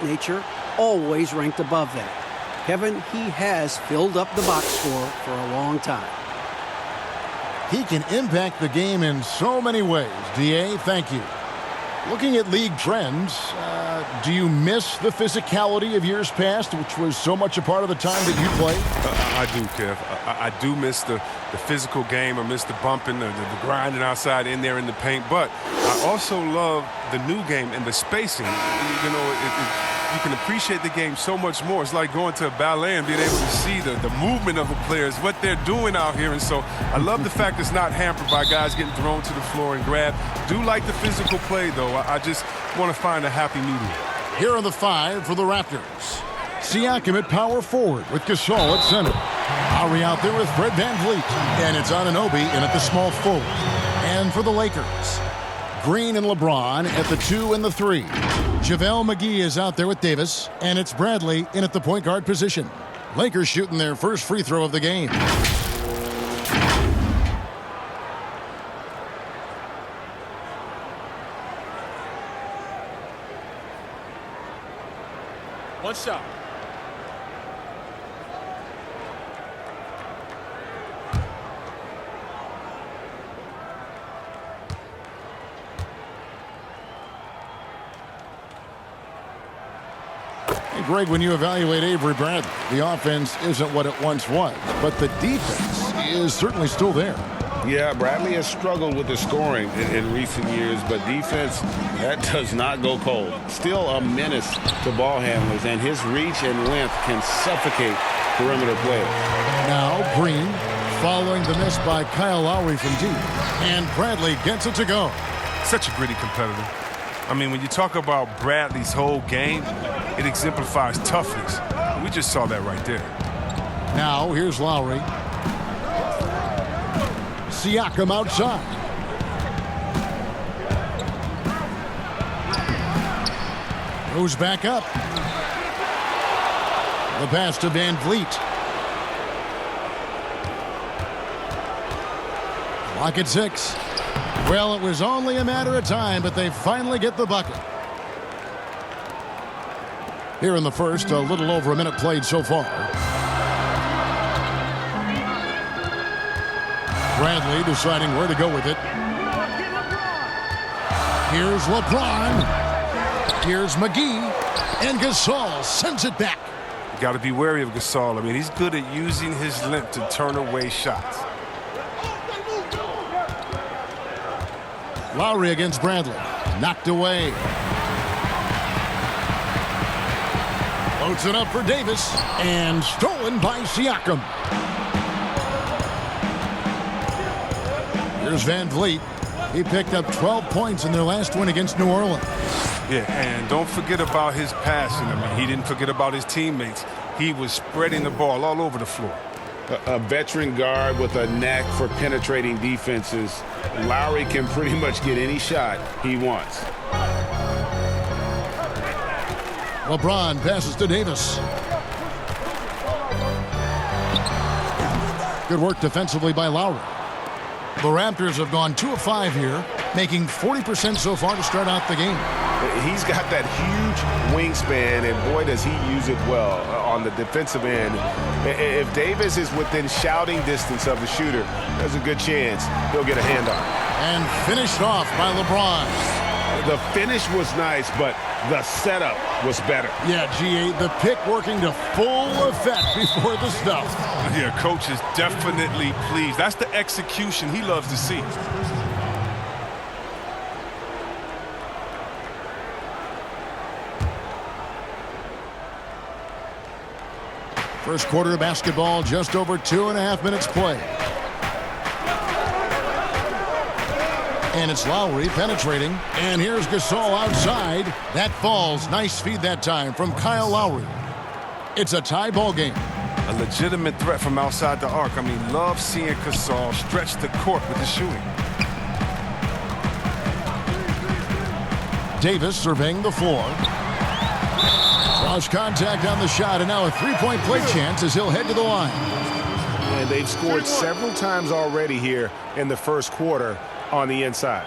nature always ranked above that. Kevin, he has filled up the box score for a long time. He can impact the game in so many ways. D.A., thank you. Looking at league trends, do you miss the physicality of years past, which was so much a part of the time that you played? I do, Kev. I do miss the physical game. I miss the bumping, the grinding outside in there in the paint. But I also love the new game and the spacing. You know, you can appreciate the game so much more. It's like going to a ballet and being able to see the movement of the players, what they're doing out here. And so I love the fact it's not hampered by guys getting thrown to the floor and grabbed. Do like the physical play, though. I just want to find a happy medium. Here are the 5 for the Raptors. Siakam at power forward with Gasol at center. Lowry out there with Fred VanVleet. And it's Anunoby in at the small forward. And for the Lakers, Green and LeBron at the 2 and the 3. JaVale McGee is out there with Davis, and it's Bradley in at the point guard position. Lakers shooting their first free throw of the game. One shot. Greg, when you evaluate Avery Bradley, the offense isn't what it once was, but the defense is certainly still there. Yeah, Bradley has struggled with the scoring in recent years, but defense, that does not go cold. Still a menace to ball handlers, and his reach and length can suffocate perimeter players. Now Green following the miss by Kyle Lowry from deep, and Bradley gets it to go. Such a gritty competitor. I mean, when you talk about Bradley's whole game, it exemplifies toughness. We just saw that right there. Now, here's Lowry. Siakam outside. Goes back up. The pass to VanVleet. Clock at 6. Well, it was only a matter of time, but they finally get the bucket. Here in the first, a little over a minute played so far. Bradley deciding where to go with it. Here's LeBron. Here's McGee. And Gasol sends it back. You got to be wary of Gasol. I mean, he's good at using his length to turn away shots. Lowry against Bradley. Knocked away. Floats it up for Davis. And stolen by Siakam. Here's VanVleet. He picked up 12 points in their last win against New Orleans. Yeah, and don't forget about his passing. I mean, he didn't forget about his teammates. He was spreading the ball all over the floor. A veteran guard with a knack for penetrating defenses. Lowry can pretty much get any shot he wants. LeBron passes to Davis. Good work defensively by Lowry. The Raptors have gone 2 of 5 here, making 40% so far to start out the game. He's got that huge wingspan, and boy, does he use it well on the defensive end. If Davis is within shouting distance of the shooter, there's a good chance he'll get a handoff. And finished off by LeBron. The finish was nice, but the setup was better. Yeah, G8, the pick working to full effect before the stuff. Yeah, coach is definitely pleased. That's the execution he loves to see. First quarter of basketball, just over 2.5 minutes play. And it's Lowry penetrating. And here's Gasol outside. That falls. Nice feed that time from Kyle Lowry. It's a tie ball game. A legitimate threat from outside the arc. I mean, love seeing Gasol stretch the court with the shooting. Davis surveying the floor. Draws contact on the shot, and now a three-point play chance as he'll head to the line. And they've scored several times already here in the first quarter on the inside.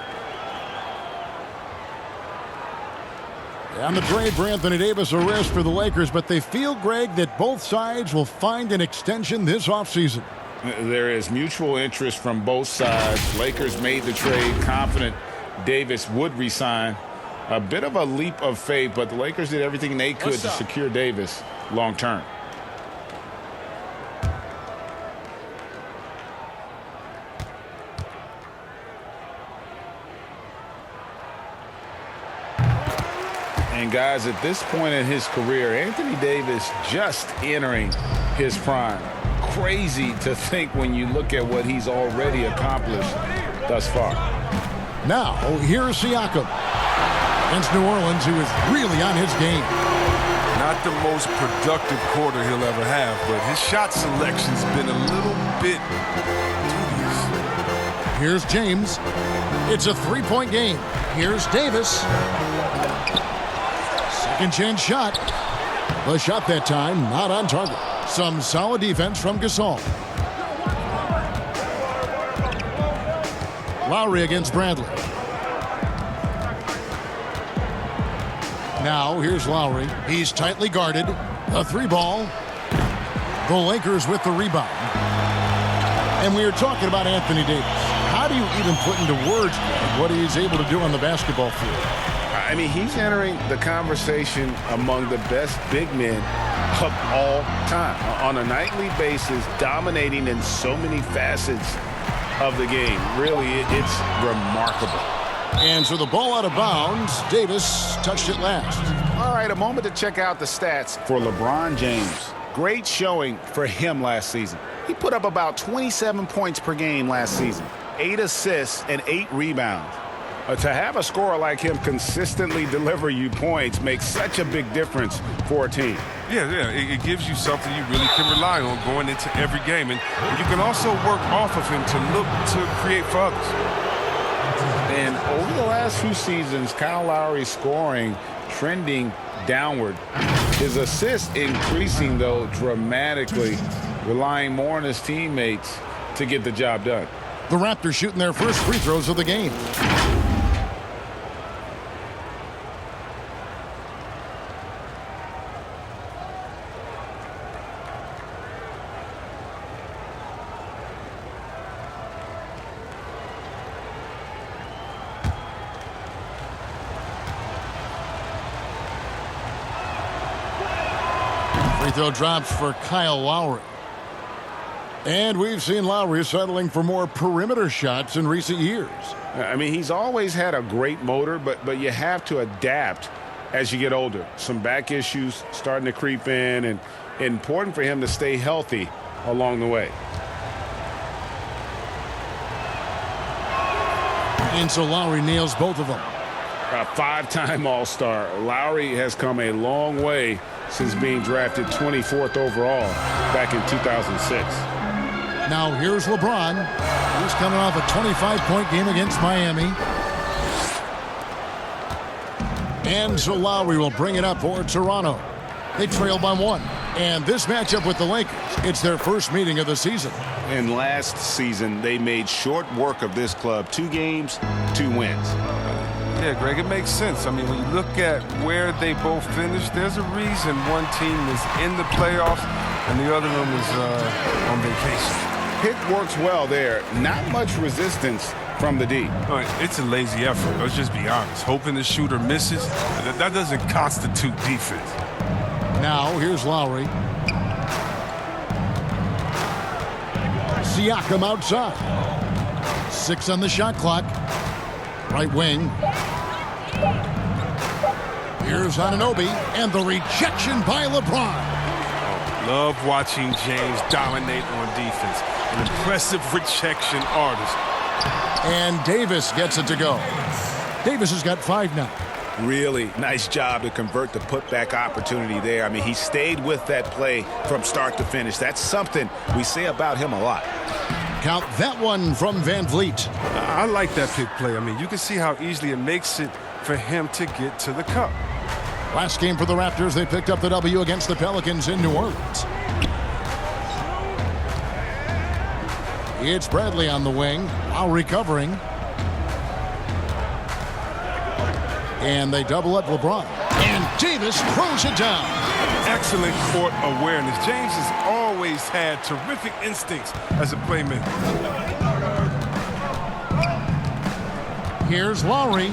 On the trade for Anthony Davis, a risk for the Lakers, but they feel, Greg, that both sides will find an extension this offseason. There is mutual interest from both sides. Lakers made the trade confident Davis would resign. A bit of a leap of faith, but the Lakers did everything they could to secure Davis long term. And guys, at this point in his career, Anthony Davis just entering his prime. Crazy to think when you look at what he's already accomplished thus far. Now, here's Siakam against New Orleans, who is really on his game. Not the most productive quarter he'll ever have, but his shot selection's been a little bit dubious. Here's James. It's a three-point game. Here's Davis. Second chance shot. The shot that time not on target. Some solid defense from Gasol. Lowry against Bradley. Now here's Lowry. He's tightly guarded. The three ball. The Lakers with the rebound. And we were talking about Anthony Davis. How do you even put into words what he's able to do on the basketball field? I mean, he's entering the conversation among the best big men of all time. On a nightly basis, dominating in so many facets of the game. Really, it's remarkable. And so the ball out of bounds. Davis touched it last. All right, a moment to check out the stats for LeBron James. Great showing for him last season. He put up about 27 points per game last season, 8 assists and 8 rebounds. To have a scorer like him consistently deliver you points makes such a big difference for a team. Yeah, it gives you something you really can rely on going into every game. And you can also work off of him to look to create for others. And over the last few seasons, Kyle Lowry's scoring trending downward. His assists increasing, though, dramatically, relying more on his teammates to get the job done. The Raptors shooting their first free throws of the game. Free throw drops for Kyle Lowry. And we've seen Lowry settling for more perimeter shots in recent years. I mean, he's always had a great motor, but you have to adapt as you get older. Some back issues starting to creep in, and important for him to stay healthy along the way. And so Lowry nails both of them. A 5-time All-Star. Lowry has come a long way since being drafted 24th overall back in 2006. Now here's LeBron. He's coming off a 25-point game against Miami. And so Lowry will bring it up for Toronto. They trail by 1. And this matchup with the Lakers, it's their first meeting of the season. And last season, they made short work of this club. 2 games, 2 wins. Yeah, Greg, it makes sense. I mean, when you look at where they both finished, there's a reason one team is in the playoffs and the other one was on vacation. Pick works well there. Not much resistance from the D. It's a lazy effort. Let's just be honest. Hoping the shooter misses, that doesn't constitute defense. Now, here's Lowry. Siakam outside. 6 on the shot clock. Right wing. Here's Anunoby, and the rejection by LeBron. Love watching James dominate on defense. An impressive rejection artist. And Davis gets it to go. Davis has got 5 now. Really nice job to convert the putback opportunity there. I mean, he stayed with that play from start to finish. That's something we say about him a lot. Count that one from Van Vliet. I like that pick play. I mean, you can see how easily it makes it for him to get to the cup. Last game for the Raptors, they picked up the W against the Pelicans in New Orleans. It's Bradley on the wing, while recovering. And they double up LeBron. And Davis throws it down. Excellent court awareness. James has always had terrific instincts as a playmaker. Here's Lowry.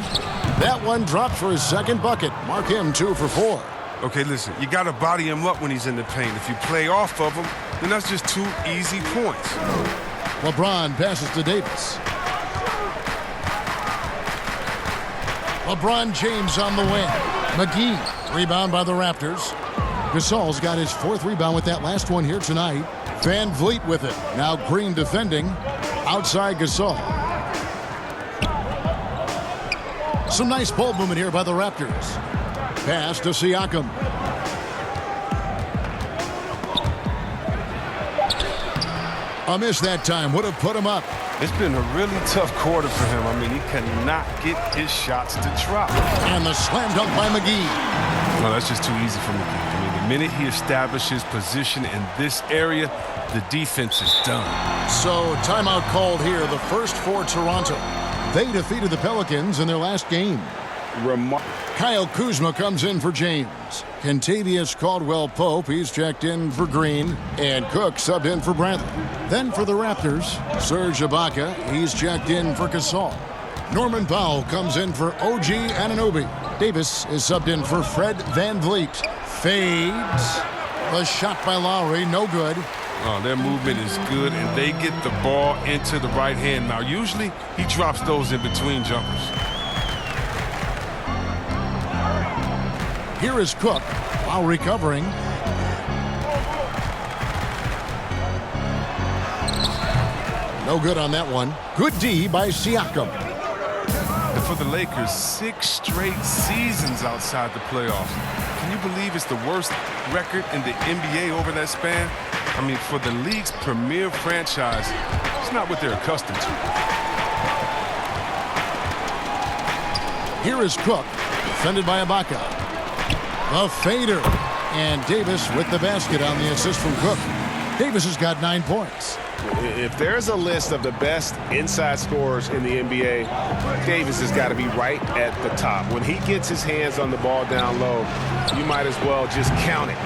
That one dropped for his second bucket. Mark him 2 for 4. Okay, listen, you got to body him up when he's in the paint. If you play off of him, then that's just 2 easy points. LeBron passes to Davis. LeBron James on the wing. McGee, rebound by the Raptors. Gasol's got his 4th rebound with that last one here tonight. Van Vliet with it. Now Green defending. Outside Gasol. Some nice ball movement here by the Raptors. Pass to Siakam. A miss that time. Would have put him up. It's been a really tough quarter for him. I mean, he cannot get his shots to drop. And the slam dunk by McGee. No, that's just too easy for McGee. I mean, the minute he establishes position in this area, the defense is done. So, timeout called here, the first for Toronto. They defeated the Pelicans in their last game. Kyle Kuzma comes in for James. Kentavious Caldwell-Pope, he's checked in for Green. And Cook subbed in for Bradley. Then for the Raptors, Serge Ibaka, he's checked in for Gasol. Norman Powell comes in for OG Anunoby. Davis is subbed in for Fred Van Vliet. Fades. The shot by Lowry, no good. Oh, their movement is good, and they get the ball into the right hand. Now, usually, he drops those in between jumpers. Here is Cook, while recovering. No good on that one. Good D by Siakam. And for the Lakers, 6 straight seasons outside the playoffs. Can you believe it's the worst record in the NBA over that span? I mean, for the league's premier franchise, it's not what they're accustomed to. Here is Cook, defended by Ibaka. A fader. And Davis with the basket on the assist from Cook. Davis has got 9 points. If there's a list of the best inside scorers in the NBA, Davis has got to be right at the top. When he gets his hands on the ball down low, you might as well just count it.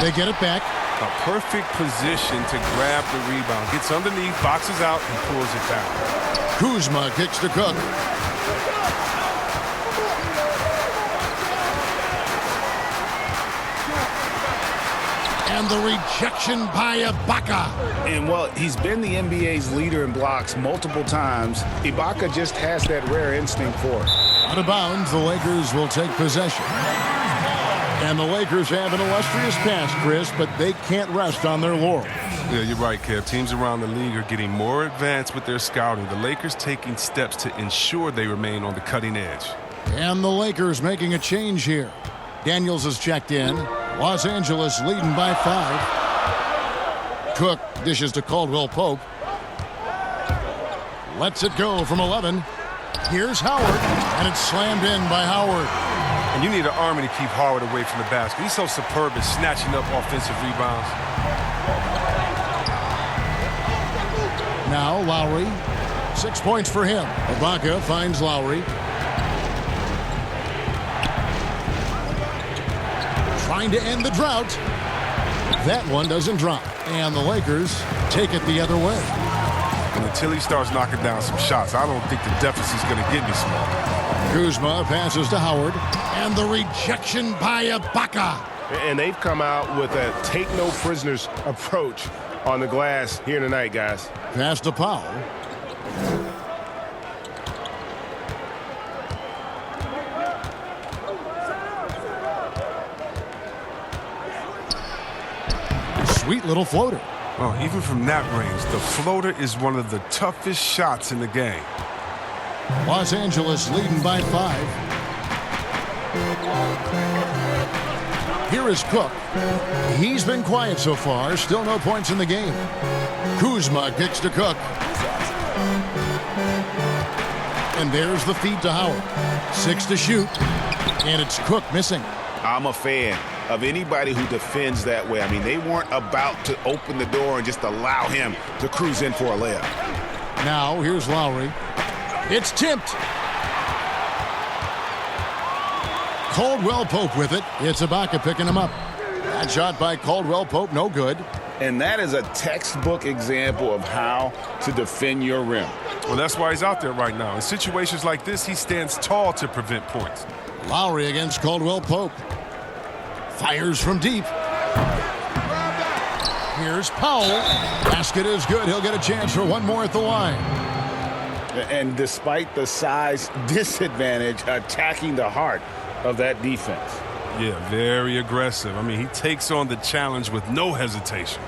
They get it back. A perfect position to grab the rebound. Gets underneath, boxes out, and pulls it down. Kuzma kicks to Cook. And the rejection by Ibaka. And, well, he's been the NBA's leader in blocks multiple times. Ibaka just has that rare instinct for it. Out of bounds, the Lakers will take possession. And the Lakers have an illustrious past, Chris, but they can't rest on their laurels. Yeah, you're right, Kev. Teams around the league are getting more advanced with their scouting. The Lakers taking steps to ensure they remain on the cutting edge. And the Lakers making a change here. Daniels is checked in. Los Angeles leading by 5. Cook dishes to Caldwell-Pope. Lets it go from 11. Here's Howard, and it's slammed in by Howard. And you need an army to keep Howard away from the basket. He's so superb at snatching up offensive rebounds. Now Lowry. 6 points for him. Ibaka finds Lowry. Trying to end the drought. That one doesn't drop. And the Lakers take it the other way. And until he starts knocking down some shots, I don't think the deficit's going to get any smaller. Kuzma passes to Howard. And the rejection by Ibaka. And they've come out with a take-no-prisoners approach on the glass here tonight, guys. Pass to Powell. Sweet little floater. Oh, even from that range, the floater is one of the toughest shots in the game. Los Angeles leading by 5. Here is Cook. He's been quiet so far. Still no points in the game. Kuzma kicks to Cook. And there's the feed to Howard. 6 to shoot. And it's Cook missing. I'm a fan of anybody who defends that way. I mean, they weren't about to open the door and just allow him to cruise in for a layup. Now, here's Lowry. It's tipped. Caldwell Pope with it. It's Ibaka picking him up. That shot by Caldwell Pope, no good. And that is a textbook example of how to defend your rim. Well, that's why he's out there right now. In situations like this, he stands tall to prevent points. Lowry against Caldwell Pope. Fires from deep. Here's Powell. Basket is good. He'll get a chance for one more at the line. And despite the size disadvantage, attacking the heart of that defense. Yeah, very aggressive. I mean, he takes on the challenge with no hesitation.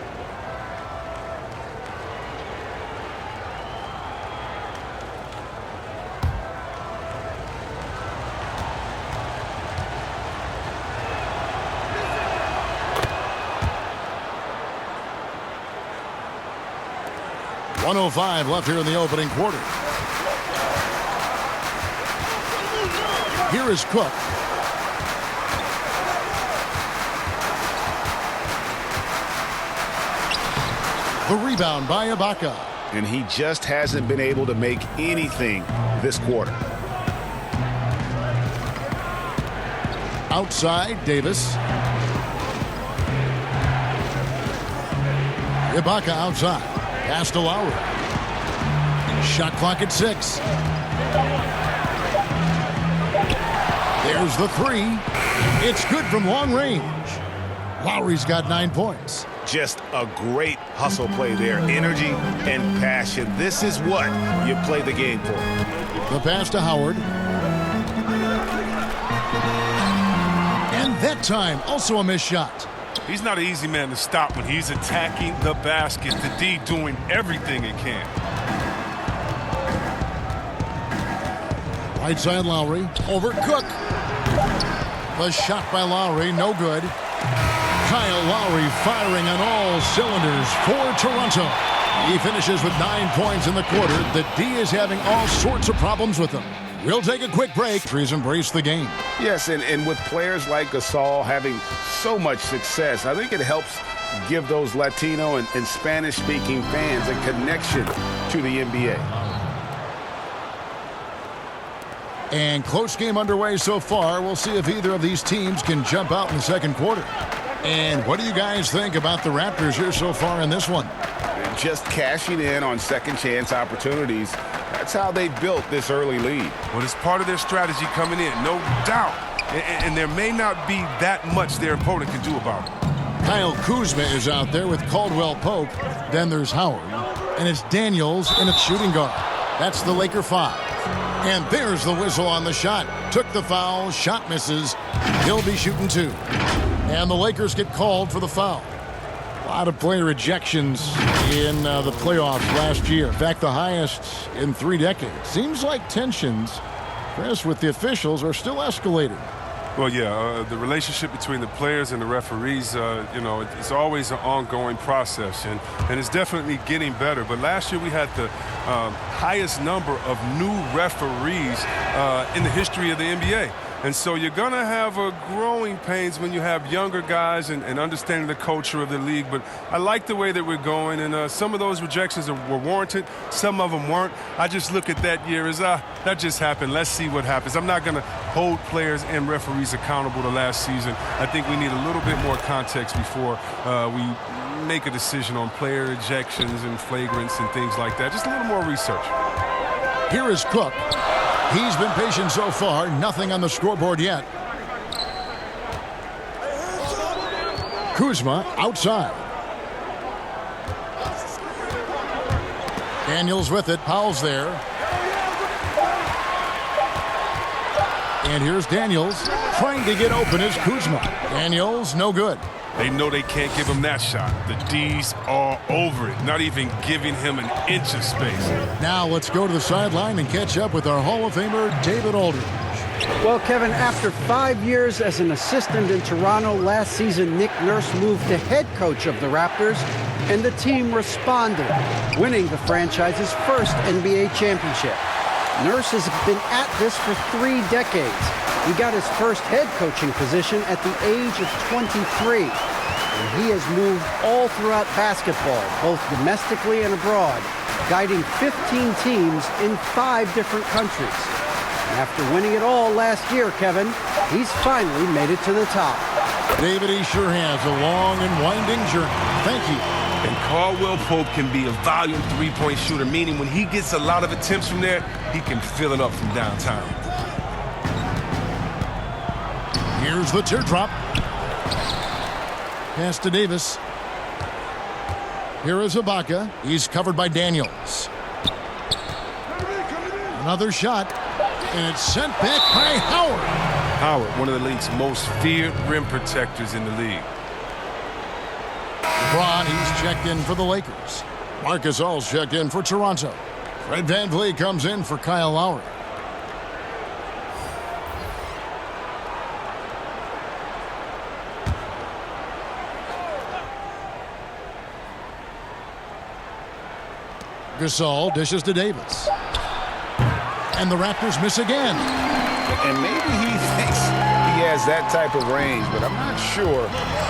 .105 left here in the opening quarter. Here is Cook. The rebound by Ibaka. And he just hasn't been able to make anything this quarter. Outside, Davis. Ibaka outside. Pass to Lowry. Shot clock at 6. There's the 3. It's good from long range. Lowry's got 9 points. Just a great hustle play there. Energy and passion. This is what you play the game for. The pass to Howard. And that time, also a missed shot. He's not an easy man to stop when he's attacking the basket. The D doing everything it can. Right side Lowry. Over Cook. The shot by Lowry, no good. Kyle Lowry firing on all cylinders for Toronto. He finishes with 9 points in the quarter. The D is having all sorts of problems with him. We'll take a quick break. Trees embrace the game. Yes, and with players like Gasol having so much success, I think it helps give those Latino and Spanish-speaking fans a connection to the NBA. And close game underway so far. We'll see if either of these teams can jump out in the second quarter. And what do you guys think about the Raptors here so far in this one? Just cashing in on second chance opportunities. That's how they built this early lead. Well, it's part of their strategy coming in, no doubt. And there may not be that much their opponent can do about it. Kyle Kuzma is out there with Caldwell Pope. Then there's Howard. And it's Daniels and it's shooting guard. That's the Laker 5. And there's the whistle on the shot. Took the foul. Shot misses. He'll be shooting 2. And the Lakers get called for the foul. A lot of player ejections in the playoffs last year. In fact, the highest in 3 decades. Seems like tensions, Chris, with the officials are still escalating. Well, yeah, the relationship between the players and the referees, it's always an ongoing process, and it's definitely getting better. But last year we had the highest number of new referees in the history of the NBA. And so you're going to have growing pains when you have younger guys and understanding the culture of the league. But I like the way that we're going, and some of those rejections were warranted. Some of them weren't. I just look at that year as, that just happened. Let's see what happens. I'm not going to hold players and referees accountable to last season. I think we need a little bit more context before we make a decision on player ejections and flagrants and things like that. Just a little more research. Here is Cook. He's been patient so far. Nothing on the scoreboard yet. Kuzma outside. Daniels with it. Powell's there. And here's Daniels. Trying to get open is Kuzma. Daniels, no good. They know they can't give him that shot. The D's are over it, not even giving him an inch of space. Now let's go to the sideline and catch up with our Hall of Famer, David Aldridge. Well, Kevin, after 5 years as an assistant in Toronto, last season Nick Nurse moved to head coach of the Raptors, and the team responded, winning the franchise's first NBA championship. Nurse has been at this for 3 decades. He got his first head coaching position at the age of 23. And he has moved all throughout basketball, both domestically and abroad, guiding 15 teams in 5 different countries. And after winning it all last year, Kevin, He's finally made it to the top. David, he sure has a long and winding journey. Thank you. And Caldwell Pope can be a volume three-point shooter, meaning when he gets a lot of attempts from there, he can fill it up from downtown. Here's the teardrop. Pass to Davis. Here is Ibaka. He's covered by Daniels. Another shot, and it's sent back by Howard. Howard, one of the league's most feared rim protectors in the league. LeBron, he's checked in for the Lakers. Marc Gasol's checked in for Toronto. Fred VanVleet comes in for Kyle Lowry. Gasol dishes to Davis. And the Raptors miss again. And maybe he thinks he has that type of range, but I'm not sure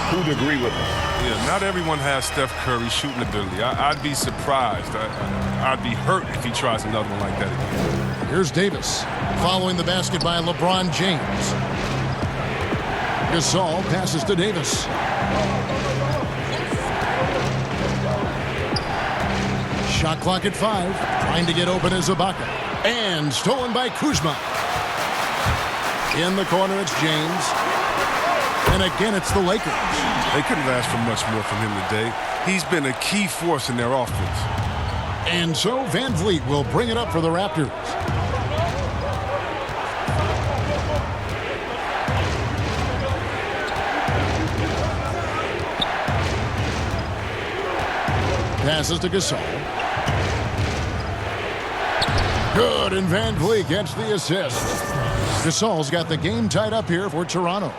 who'd agree with him. Yeah, not everyone has Steph Curry's shooting ability. I'd be surprised. I'd be hurt if he tries another one like that again. Here's Davis, following the basket by LeBron James. Gasol passes to Davis. Shot clock at 5. Trying to get open is Ibaka. And stolen by Kuzma. In the corner, it's James. And again, it's the Lakers. They couldn't have asked for much more from him today. He's been a key force in their offense. And so VanVleet will bring it up for the Raptors. Passes to Gasol. Good, and VanVleet gets the assist. Gasol's got the game tied up here for Toronto.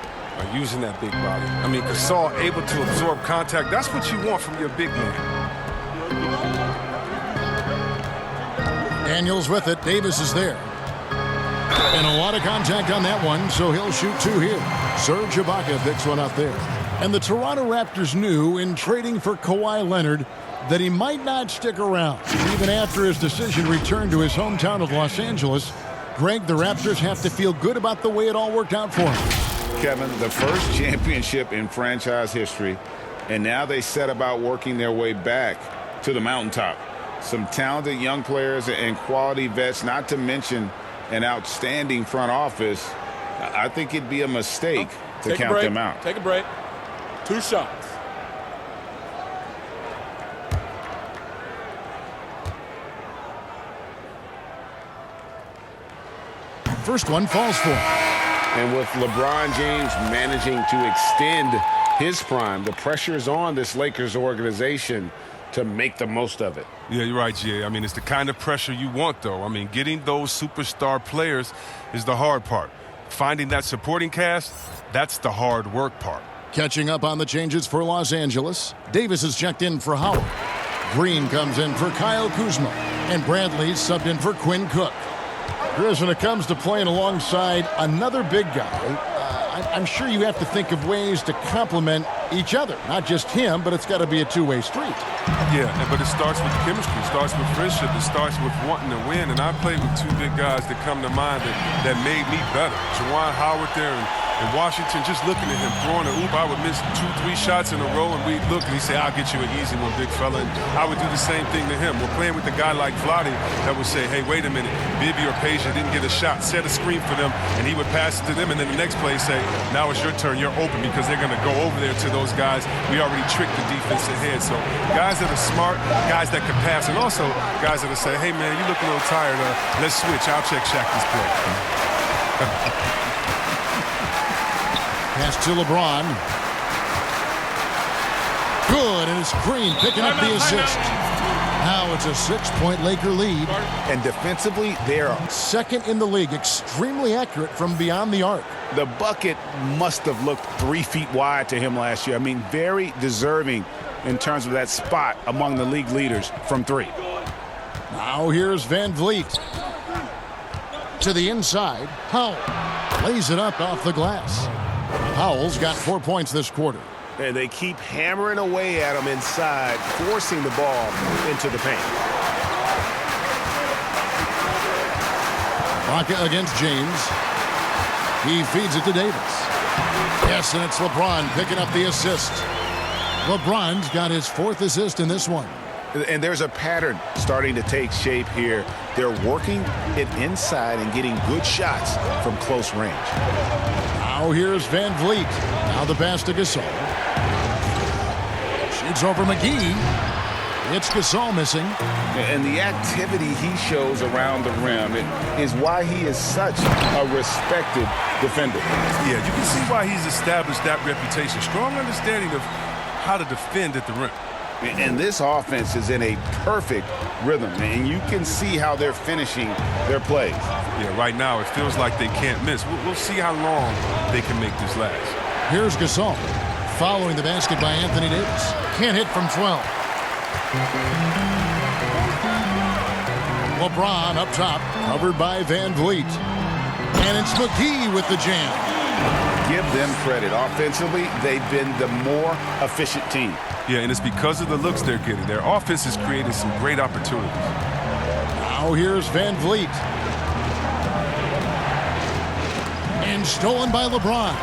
Using that big body. I mean, Gasol able to absorb contact. That's what you want from your big man. Daniels with it. Davis is there. And a lot of contact on that one, so he'll shoot 2 here. Serge Ibaka picks one up there. And the Toronto Raptors knew in trading for Kawhi Leonard that he might not stick around. Even after his decision returned to his hometown of Los Angeles, Greg, the Raptors have to feel good about the way it all worked out for him. Kevin, the first championship in franchise history, and now they set about working their way back to the mountaintop. Some talented young players and quality vets, not to mention an outstanding front office. I think it'd be a mistake to count them out. Take a break. 2 shots. First one falls for him. And with LeBron James managing to extend his prime, the pressure is on this Lakers organization to make the most of it. Yeah, you're right, Jay. I mean, it's the kind of pressure you want, though. I mean, getting those superstar players is the hard part. Finding that supporting cast, that's the hard work part. Catching up on the changes for Los Angeles. Davis is checked in for Howard. Green comes in for Kyle Kuzma. And Bradley subbed in for Quinn Cook. Chris, when it comes to playing alongside another big guy, I'm sure you have to think of ways to complement each other. Not just him, but it's got to be a two-way street. Yeah, but it starts with chemistry. It starts with friendship. It starts with wanting to win. And I played with 2 big guys that come to mind that made me better. Juwan Howard there in Washington, just looking at him throwing a oop, I would miss 2-3 shots in a row, and we'd look and he'd say, "I'll get you an easy one, big fella." And I would do the same thing to him. We're playing with a guy like Vlade that would say, "Hey, wait a minute, Bibby or Peja didn't get a shot, set a screen for them," and he would pass it to them, and then the next play say, "Now it's your turn, you're open," because they're going to go over there to those guys. We already tricked the defense ahead. So guys that are smart, guys that can pass, and also guys that will say, "Hey man, you look a little tired, let's switch, I'll check Shaq's play." Pass to LeBron. Good, and it's Green picking up the assist. Now it's a 6-point Laker lead. And defensively, they are second in the league, extremely accurate from beyond the arc. The bucket must have looked 3 feet wide to him last year. I mean, very deserving in terms of that spot among the league leaders from 3. Now here's VanVleet. To the inside, Powell lays it up off the glass. Powell's got 4 points this quarter. And they keep hammering away at him inside, forcing the ball into the paint. Ibaka against James. He feeds it to Davis. Yes, and it's LeBron picking up the assist. LeBron's got his 4th assist in this one. And there's a pattern starting to take shape here. They're working it inside and getting good shots from close range. Now here's Van Vliet. Now the pass to Gasol. Shoots over McGee. It's Gasol missing. And the activity he shows around the rim is why he is such a respected defender. Yeah, you can see why he's established that reputation. Strong understanding of how to defend at the rim. And this offense is in a perfect rhythm, and you can see how they're finishing their plays. Yeah, right now it feels like they can't miss. We'll see how long they can make this last. Here's Gasol. Following the basket by Anthony Davis. Can't hit from 12. LeBron up top, covered by Van Vliet. And it's McGee with the jam. Give them credit. Offensively, they've been the more efficient team. Yeah, and it's because of the looks they're getting. Their offense is creating some great opportunities. Now here's Van Vliet. And stolen by LeBron.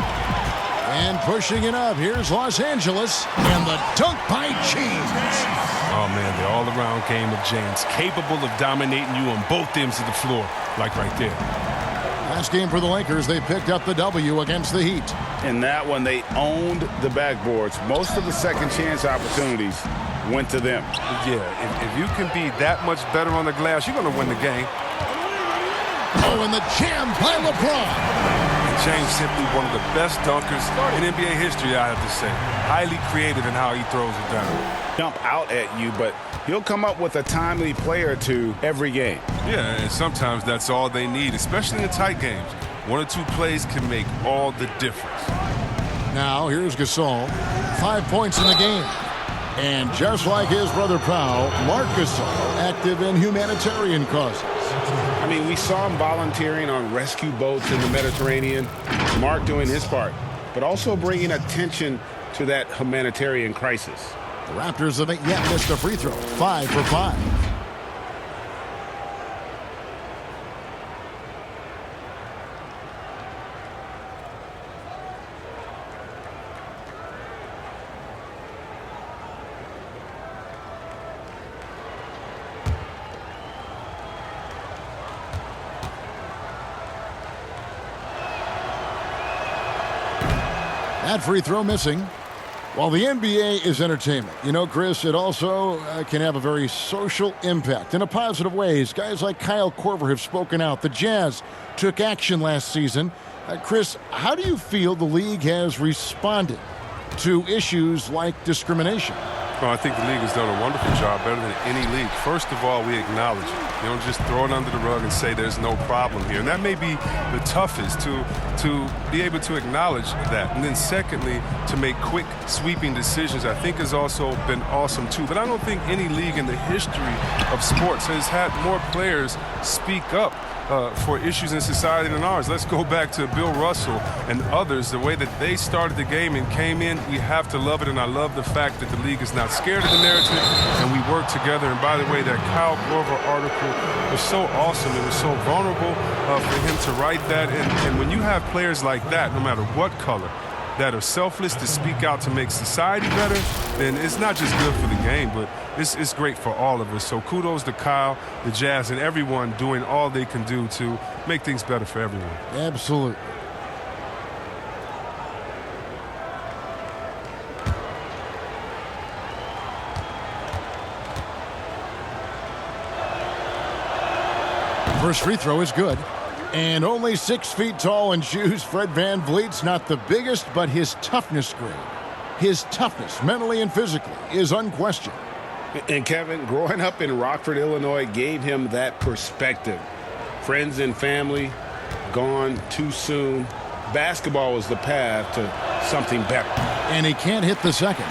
And pushing it up. Here's Los Angeles. And the dunk by James. Oh, man, the all-around game of James. Capable of dominating you on both ends of the floor, like right there. Last game for the Lakers, they picked up the W against the Heat. In that one, they owned the backboards. Most of the second chance opportunities went to them. Yeah, if you can be that much better on the glass, you're going to win the game. Oh, and the jam by LeBron. James simply one of the best dunkers in NBA history, I have to say. Highly creative in how he throws it down. Jump out at you, but he'll come up with a timely play or two every game. Yeah, and sometimes that's all they need, especially in tight games. 1 or 2 plays can make all the difference. Now here's Gasol. 5 points in the game. And just like his brother Powell, Marc Gasol active in humanitarian causes. I mean, we saw him volunteering on rescue boats in the Mediterranean. Mark doing his part, but also bringing attention to that humanitarian crisis. The Raptors haven't yet missed a free throw. 5 for 5. That free throw missing. While the NBA is entertainment, you know, Chris, it also can have a very social impact in a positive ways. Guys like Kyle Korver have spoken out. The Jazz took action last season. Chris, how do you feel the league has responded to issues like discrimination? Well, I think the league has done a wonderful job, better than any league. First of all, we acknowledge it. You don't just throw it under the rug and say there's no problem here. And that may be the toughest, to be able to acknowledge that. And then secondly, to make quick, sweeping decisions, I think has also been awesome too. But I don't think any league in the history of sports has had more players speak up for issues in society than ours. Let's go back to Bill Russell and others, the way that they started the game and came in. We have to love it, and I love the fact that the league is not scared of the narrative, and we work together. And by the way, that Kyle Korver article was so awesome. It was so vulnerable for him to write that. And when you have players like that, no matter what color, that are selfless to speak out to make society better, then it's not just good for the game, but it's great for all of us. So kudos to Kyle, the Jazz, and everyone doing all they can do to make things better for everyone. Absolutely. First free throw is good. And only 6 feet tall in shoes, Fred Van Vliet's not the biggest, but his toughness grade, his toughness, mentally and physically, is unquestioned. And Kevin, growing up in Rockford, Illinois, gave him that perspective. Friends and family gone too soon. Basketball was the path to something better. And he can't hit the second.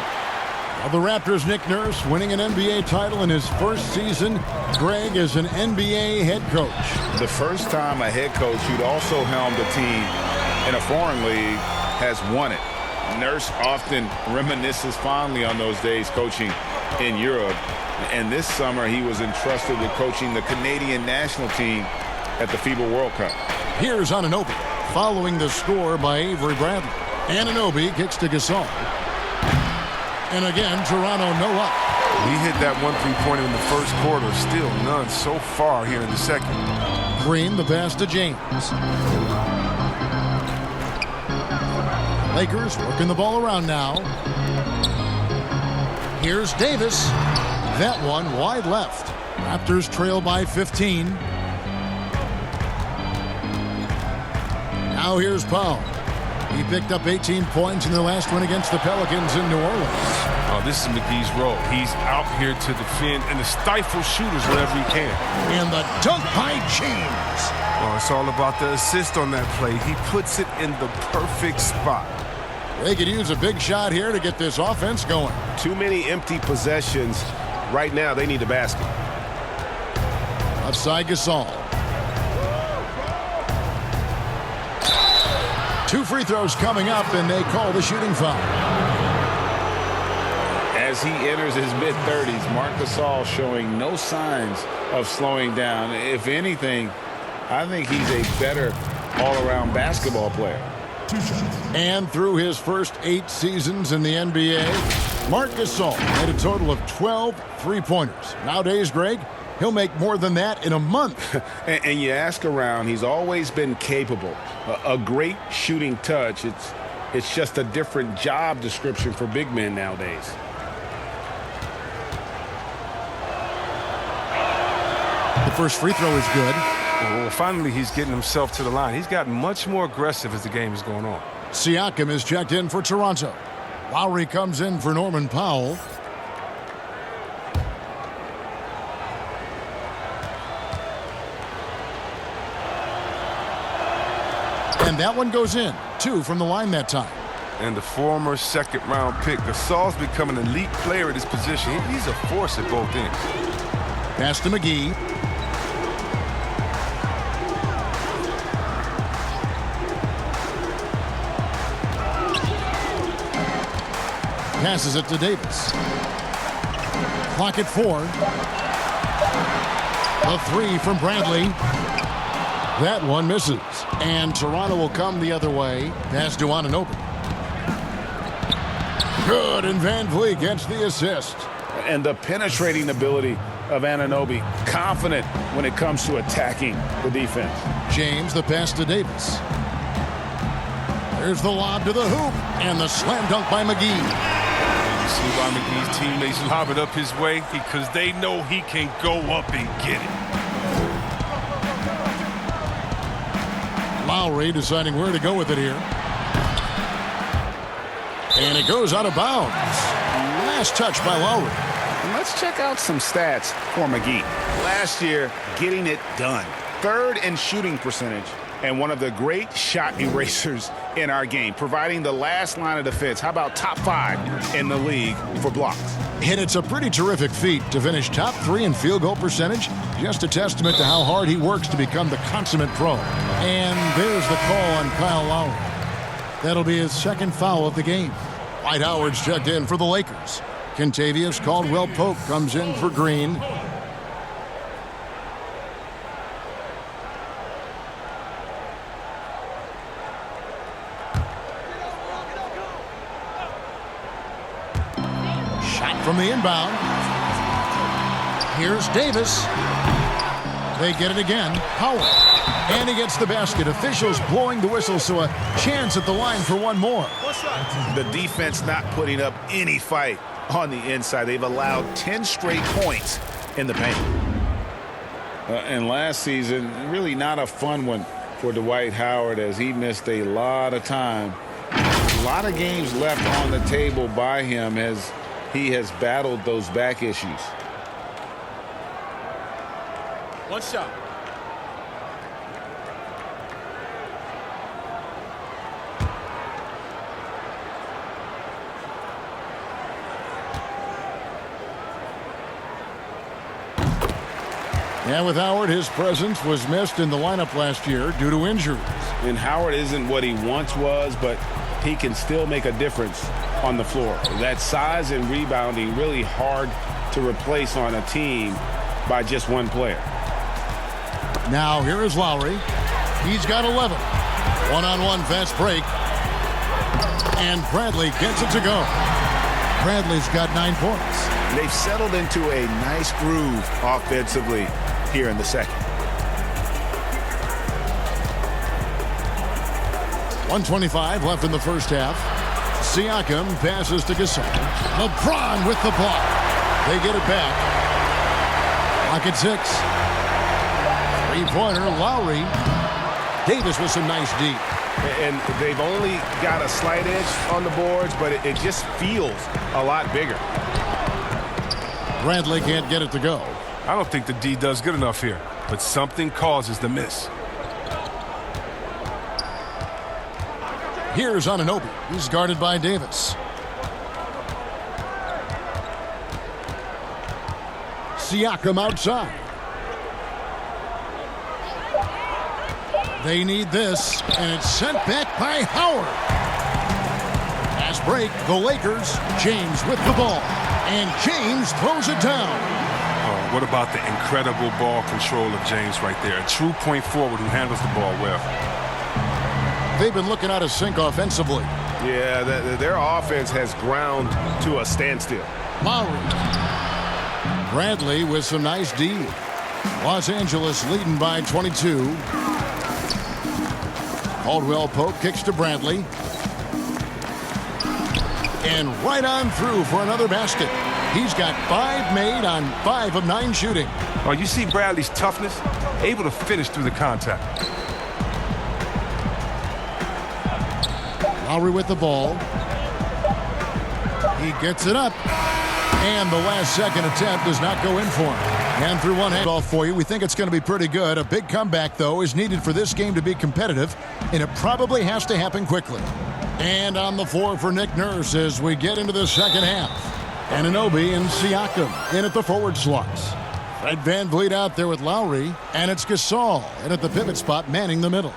Well, the Raptors' Nick Nurse winning an NBA title in his first season. Greg is an NBA head coach. The first time a head coach who'd also helmed a team in a foreign league has won it. Nurse often reminisces fondly on those days coaching in Europe. And this summer he was entrusted with coaching the Canadian national team at the FIBA World Cup. Here's Anunoby. following the score by Avery Bradley. Anunoby kicks to Gasol. And again, Toronto no up. He hit that 1 3-pointer in the first quarter. Still none so far here in the second. Green, the pass to James. Lakers working the ball around now. Here's Davis. That one wide left. Raptors trail by 15. Now here's Powell. He picked up 18 points in their last win against the Pelicans in New Orleans. Oh, this is McGee's role. He's out here to defend and to stifle shooters wherever he can. And the dunk by James. Oh, it's all about the assist on that play. He puts it in the perfect spot. They could use a big shot here to get this offense going. Too many empty possessions. Right now, they need a basket. Outside Gasol. 2 free throws coming up, and they call the shooting foul. As he enters his mid-30s, Marc Gasol showing no signs of slowing down. If anything, I think he's a better all-around basketball player. And through his first 8 seasons in the NBA, Marc Gasol had a total of 12 three-pointers. Nowadays, Greg, he'll make more than that in a month. and you ask around, he's always been capable. A great shooting touch. It's just a different job description for big men nowadays. The first free throw is good. Well, finally, he's getting himself to the line. He's gotten much more aggressive as the game is going on. Siakam is checked in for Toronto. Lowry comes in for Norman Powell. And that one goes in. 2 from the line that time. And the former second-round pick, Gasol's become an elite player at his position. He's a force at both ends. Pass to McGee. Passes it to Davis. Clock at 4. A 3 from Bradley. That one misses. And Toronto will come the other way. Pass to Anunoby. Good, and Van Vliet gets the assist. And the penetrating ability of Anunoby. Confident when it comes to attacking the defense. James, the pass to Davis. There's the lob to the hoop. And the slam dunk by McGee. You see why McGee's teammates lob it up his way? Because they know he can go up and get it. Lowry deciding where to go with it here. And it goes out of bounds. Last touch by Lowry. And let's check out some stats for McGee. Last year, getting it done. 3rd in shooting percentage and one of the great shot erasers in our game, providing the last line of defense. How about top 5 in the league for blocks? And it's a pretty terrific feat to finish top 3 in field goal percentage. Just a testament to how hard he works to become the consummate pro. And there's the call on Kyle Lowry. That'll be his 2nd foul of the game. Dwight Howard's checked in for the Lakers. Kentavious Caldwell-Pope comes in for Green. Shot from the inbound. Here's Davis. They get it again. Howard. And he gets the basket. Officials blowing the whistle, so a chance at the line for one more. The defense not putting up any fight on the inside. They've allowed 10 straight points in the paint. And last season, really not a fun one for Dwight Howard as he missed a lot of time. A lot of games left on the table by him as he has battled those back issues. One shot. And with Howard, his presence was missed in the lineup last year due to injuries. And Howard isn't what he once was, but he can still make a difference on the floor. That size and rebounding really hard to replace on a team by just one player. Now here is Lowry. He's got 11. One-on-one fast break. And Bradley gets it to go. Bradley's got 9 points. They've settled into a nice groove offensively here in the second. 1:25 left in the first half. Siakam passes to Gasol. LeBron with the block. They get it back. Lock at 6. Three-pointer, Lowry. Davis with some nice D. And they've only got a slight edge on the boards, but it just feels a lot bigger. Bradley can't get it to go. I don't think the D does good enough here, but something causes the miss. Here's Anunoby. He's guarded by Davis. Siakam outside. They need this, and it's sent back by Howard. Fast break, the Lakers. James with the ball, and James throws it down. Oh, what about the incredible ball control of James right there? A true point forward who handles the ball well. They've been looking out of sync offensively. Yeah, their offense has ground to a standstill. Lowry. Bradley with some nice D. Los Angeles leading by 22. Caldwell Pope kicks to Bradley. And right on through for another basket. He's got 5 made on 5 of 9 shooting. Oh, you see Bradley's toughness? Able to finish through the contact. Lowry with the ball. He gets it up. And the last second attempt does not go in for him. And through one hand off for you. We think it's going to be pretty good. A big comeback, though, is needed for this game to be competitive. And it probably has to happen quickly. And on the floor for Nick Nurse as we get into the second half. Anunoby and Siakam in at the forward slots. Fred VanVleet out there with Lowry. And it's Gasol in at the pivot spot manning the middle.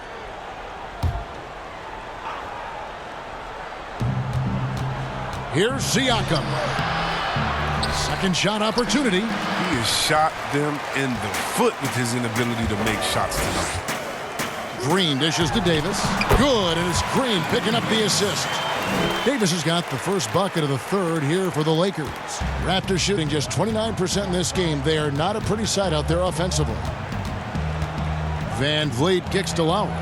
Here's Siakam. Second shot opportunity. He has shot them in the foot with his inability to make shots tonight. Green dishes to Davis. Good, and it's Green picking up the assist. Davis has got the first bucket of the third here for the Lakers. Raptors shooting just 29% in this game. They are not a pretty sight out there offensively. VanVleet kicks to Lowry.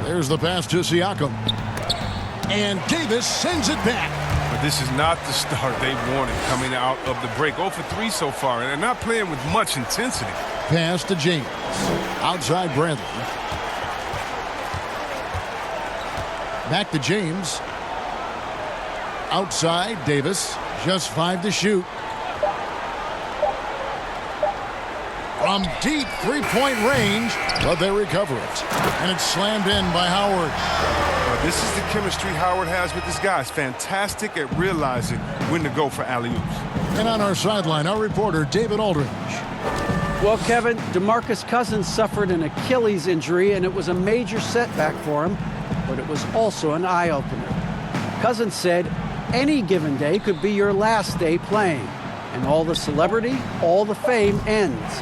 There's the pass to Siakam. And Davis sends it back. But this is not the start they wanted coming out of the break. 0 for 3 so far, and they're not playing with much intensity. Pass to James. Outside Bradley. Back to James. Outside Davis. Just 5 to shoot. From deep three-point range, but they recover it. And it's slammed in by Howard. This is the chemistry Howard has with his guys. Fantastic at realizing when to go for alley-oops. And on our sideline, our reporter, David Aldridge. Well, Kevin, DeMarcus Cousins suffered an Achilles injury, and it was a major setback for him, but it was also an eye-opener. Cousins said, any given day could be your last day playing, and all the celebrity, all the fame ends.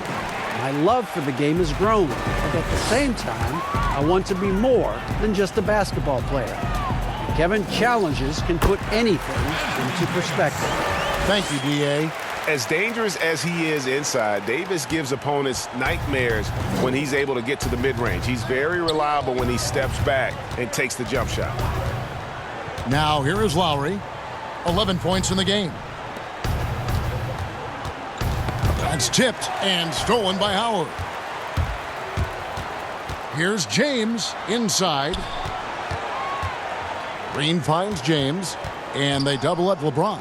My love for the game has grown, but at the same time, I want to be more than just a basketball player. And Kevin, challenges can put anything into perspective. Thank you, D.A. As dangerous as he is inside, Davis gives opponents nightmares when he's able to get to the mid-range. He's very reliable when he steps back and takes the jump shot. Now here is Lowry. 11 points in the game. That's tipped and stolen by Howard. Here's James inside. Green finds James, and they double up LeBron.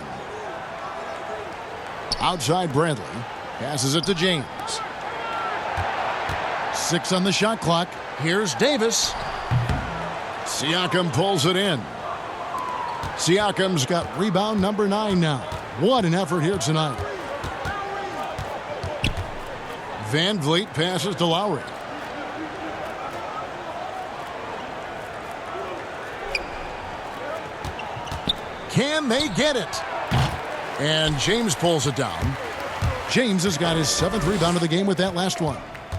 Outside Bradley. Passes it to James. 6 on the shot clock. Here's Davis. Siakam pulls it in. Siakam's got rebound number 9 now. What an effort here tonight. VanVleet passes to Lowry. Can they get it? And James pulls it down. James has got his 7th rebound of the game with that last one.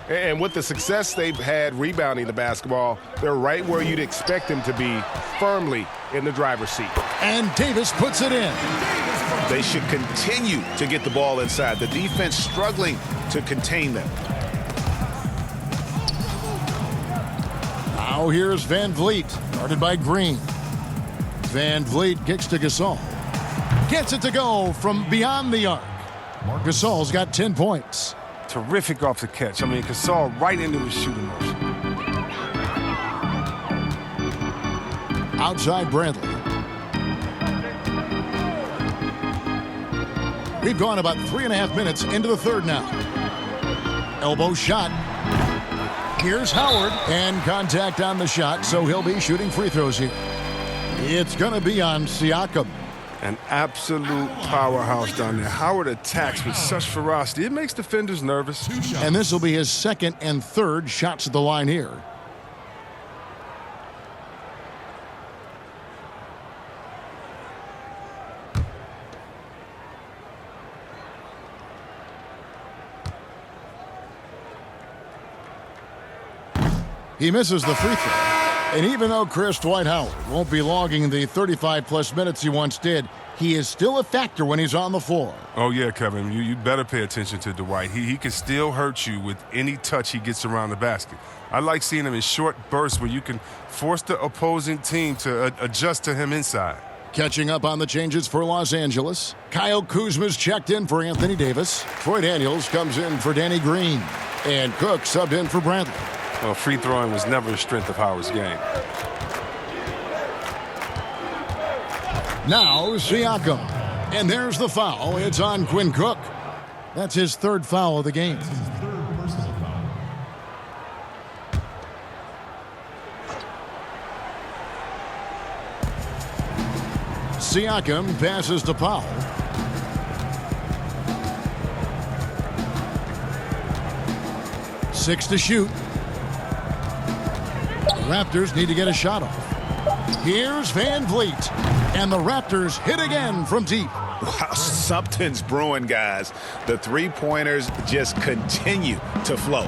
And with the success they've had rebounding the basketball, they're right where you'd expect them to be, firmly in the driver's seat. And Davis puts it in. They should continue to get the ball inside. The defense struggling to contain them. Now here's Van Vliet, guarded by Green. Van Vliet kicks to Gasol. Gets it to go from beyond the arc. Gasol's got 10 points. Terrific off the catch. I mean, Gasol right into his shooting motion. Outside Bradley. We've gone about 3.5 minutes into the third now. Elbow shot. Here's Howard. And contact on the shot, so he'll be shooting free throws here. It's going to be on Siakam. An absolute powerhouse down there. Howard attacks with such ferocity. It makes defenders nervous. And this will be his 2nd and 3rd shots at the line here. He misses the free throw. And even though Chris Dwight Howard won't be logging the 35-plus minutes he once did, he is still a factor when he's on the floor. Oh, yeah, Kevin. You better pay attention to Dwight. He can still hurt you with any touch he gets around the basket. I like seeing him in short bursts where you can force the opposing team to adjust to him inside. Catching up on the changes for Los Angeles. Kyle Kuzma's checked in for Anthony Davis. Troy Daniels comes in for Danny Green. And Cook subbed in for Bradley. Well, free throwing was never a strength of Howard's game. Now Siakam. And there's the foul. It's on Quinn Cook. That's his 3rd foul of the game. Siakam passes to Powell. Six to shoot. Raptors need to get a shot off. Here's Van Vliet. And the Raptors hit again from deep. Wow, something's brewing, guys. The three-pointers just continue to flow.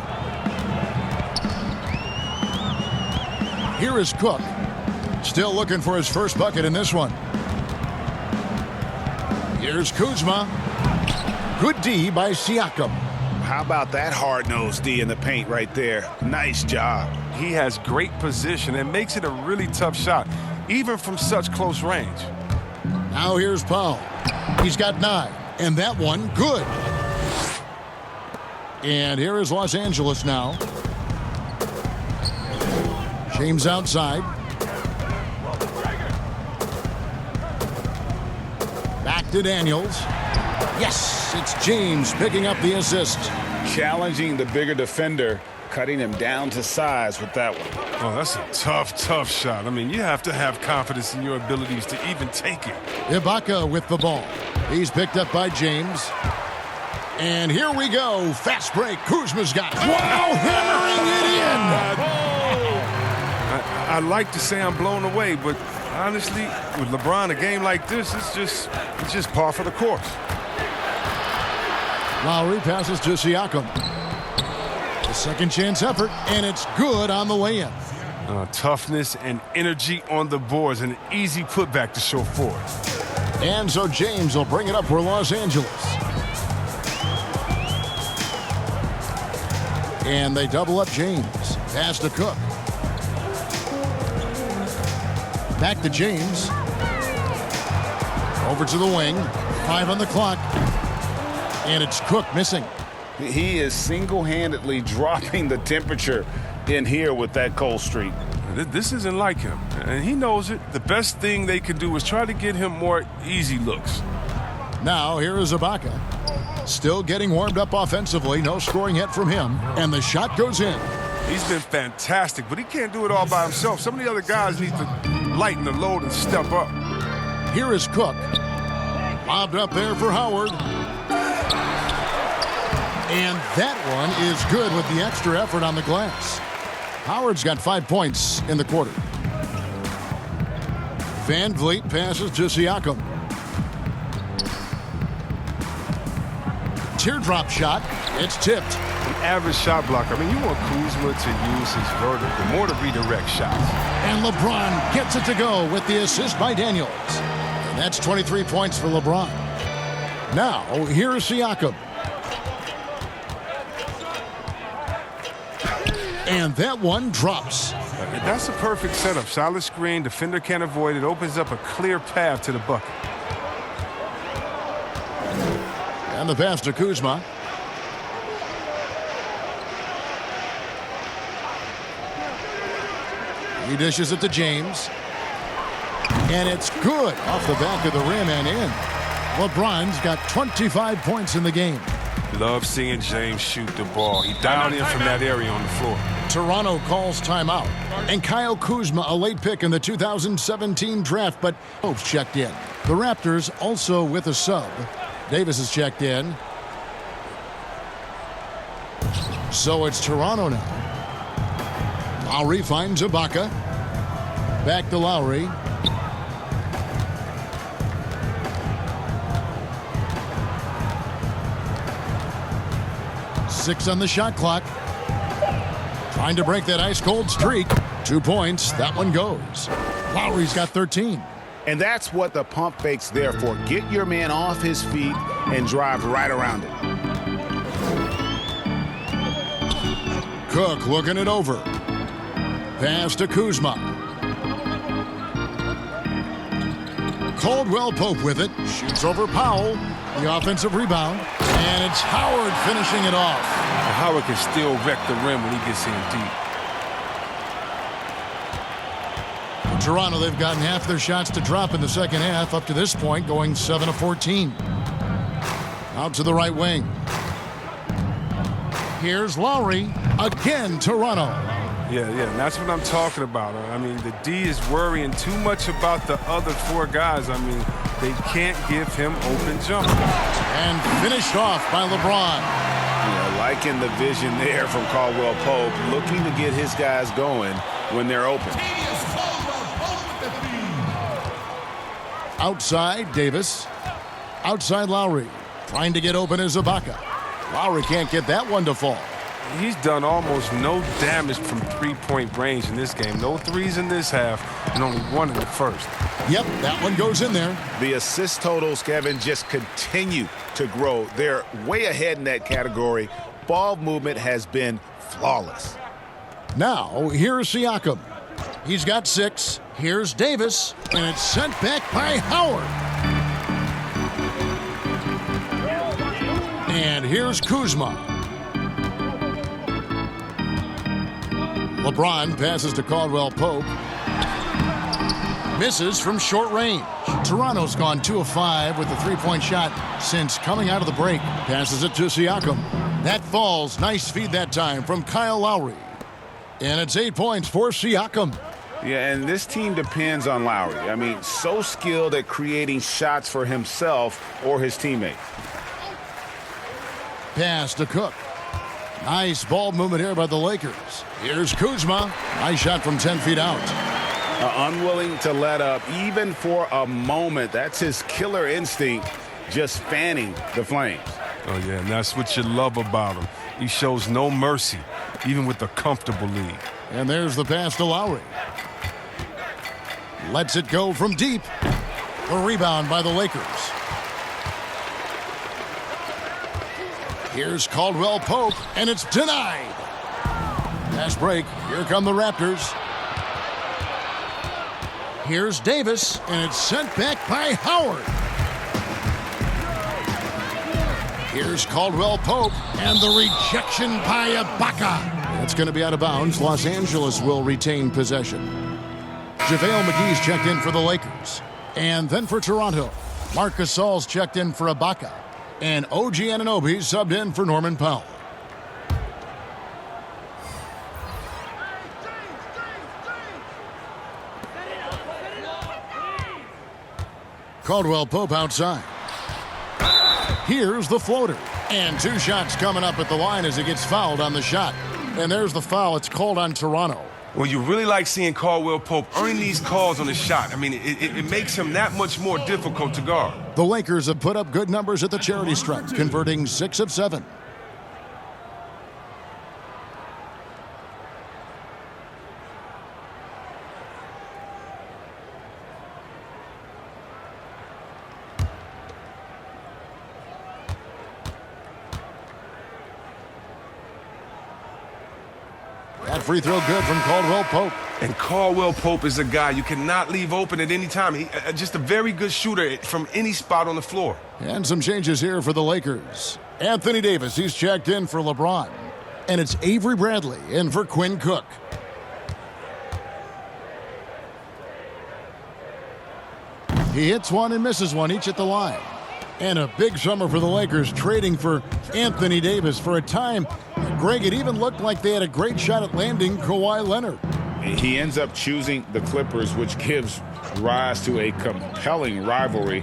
Here is Cook. Still looking for his first bucket in this one. Here's Kuzma. Good D by Siakam. How about that hard-nosed D in the paint right there? Nice job. He has great position and makes it a really tough shot, even from such close range. Now here's Powell. He's got 9, and that one good. And here is Los Angeles now. James outside. Back to Daniels. Yes, it's James picking up the assist. Challenging the bigger defender, cutting him down to size with that one. Oh, that's a tough shot. I mean, you have to have confidence in your abilities to even take it. Ibaka with the ball. He's picked up by James. And here we go. Fast break. Kuzma's got it. Wow, hammering it in. I like to say I'm blown away, but honestly, with LeBron, a game like this, it's just par for the course. Lowry passes to Siakam. The second chance effort, and it's good on the way in. Toughness and energy on the boards, and an easy putback to show for it. And so James will bring it up for Los Angeles. And they double up James. Pass to Cook. Back to James. Over to the wing. 5 on the clock. And it's Cook missing. He is single-handedly dropping the temperature in here with that cold streak. This isn't like him, and he knows it. The best thing they can do is try to get him more easy looks. Now here is Ibaka. Still getting warmed up offensively. No scoring yet from him. And the shot goes in. He's been fantastic, but he can't do it all by himself. Some of the other guys need to lighten the load and step up. Here is Cook. Lobbed up there for Howard. And that one is good with the extra effort on the glass. Howard's got 5 points in the quarter. Van Vliet passes to Siakam. teardrop shot. It's tipped. An average shot blocker. I mean, you want Kuzma to use his vertical more to redirect shots. And LeBron gets it to go with the assist by Daniels. And that's 23 points for LeBron. Now, here's Siakam. And that one drops. That's a perfect setup. Solid screen. Defender can't avoid it. Opens up a clear path to the bucket. And the pass to Kuzma. He dishes it to James. And it's good off the back of the rim and in. LeBron's got 25 points in the game. Love seeing James shoot the ball. He dialed in from that area on the floor. Toronto calls timeout. And Kyle Kuzma, a late pick in the 2017 draft, but Pope's checked in. The Raptors also with a sub. Davis is checked in. So it's Toronto now. Lowry finds Ibaka. Back to Lowry. Six on the shot clock. Trying to break that ice-cold streak. 2 points. That one goes. Lowry's got 13. And that's what the pump fake's there for. Get your man off his feet and drive right around it. Cook looking it over. Pass to Kuzma. Caldwell Pope with it. Shoots over Powell. The offensive rebound. And it's Howard finishing it off. Howard can still wreck the rim when he gets in deep. In Toronto, they've gotten half their shots to drop in the second half. Up to this point, going 7 of 14. Out to the right wing. Here's Lowry. Again, Toronto. Yeah, and that's what I'm talking about. I mean, the D is worrying too much about the other four guys. I mean, they can't give him open jump. And finished off by LeBron. Yeah, liking the vision there from Caldwell Pope, looking to get his guys going when they're open. Outside, Davis. Outside, Lowry. Trying to get open is Ibaka. Lowry can't get that one to fall. He's done almost no damage from three-point range in this game. No threes in this half, and only one in the first. Yep, that one goes in there. The assist totals, Kevin, just continue to grow. They're way ahead in that category. Ball movement has been flawless. Now, here's Siakam. He's got 6. Here's Davis, and it's sent back by Howard. And here's Kuzma. LeBron passes to Caldwell Pope. Misses from short range. Toronto's gone 2 of 5 with the three-point shot since coming out of the break. Passes it to Siakam. That falls. Nice feed that time from Kyle Lowry. And it's 8 points for Siakam. Yeah, and this team depends on Lowry. I mean, so skilled at creating shots for himself or his teammates. Pass to Cook. Nice ball movement here by the Lakers. Here's Kuzma. Nice shot from 10 feet out. Unwilling to let up even for a moment. That's his killer instinct, just fanning the flames. Oh, yeah, and that's what you love about him. He shows no mercy, even with a comfortable lead. And there's the pass to Lowry. Lets it go from deep. The rebound by the Lakers. Here's Caldwell Pope, and it's denied. Fast break. Here come the Raptors. Here's Davis, and it's sent back by Howard. Here's Caldwell Pope, and the rejection by Ibaka. It's going to be out of bounds. Los Angeles will retain possession. JaVale McGee's checked in for the Lakers. And then for Toronto, Marc Gasol's checked in for Ibaka. And OG Anunoby subbed in for Norman Powell. Caldwell Pope outside. Here's the floater. And 2 shots coming up at the line as he gets fouled on the shot. And there's the foul. It's called on Toronto. Well, you really like seeing Caldwell Pope earning these calls on the shot. I mean, it makes him that much more difficult to guard. The Lakers have put up good numbers at the charity stripe, converting 6 of 7. That free throw good from Caldwell Pope. And Caldwell Pope is a guy you cannot leave open at any time. He just a very good shooter from any spot on the floor. And some changes here for the Lakers. Anthony Davis, he's checked in for LeBron. And it's Avery Bradley in for Quinn Cook. He hits one and misses one, each at the line. And a big summer for the Lakers, trading for Anthony Davis. For a time, Greg, it even looked like they had a great shot at landing Kawhi Leonard. He ends up choosing the Clippers, which gives rise to a compelling rivalry.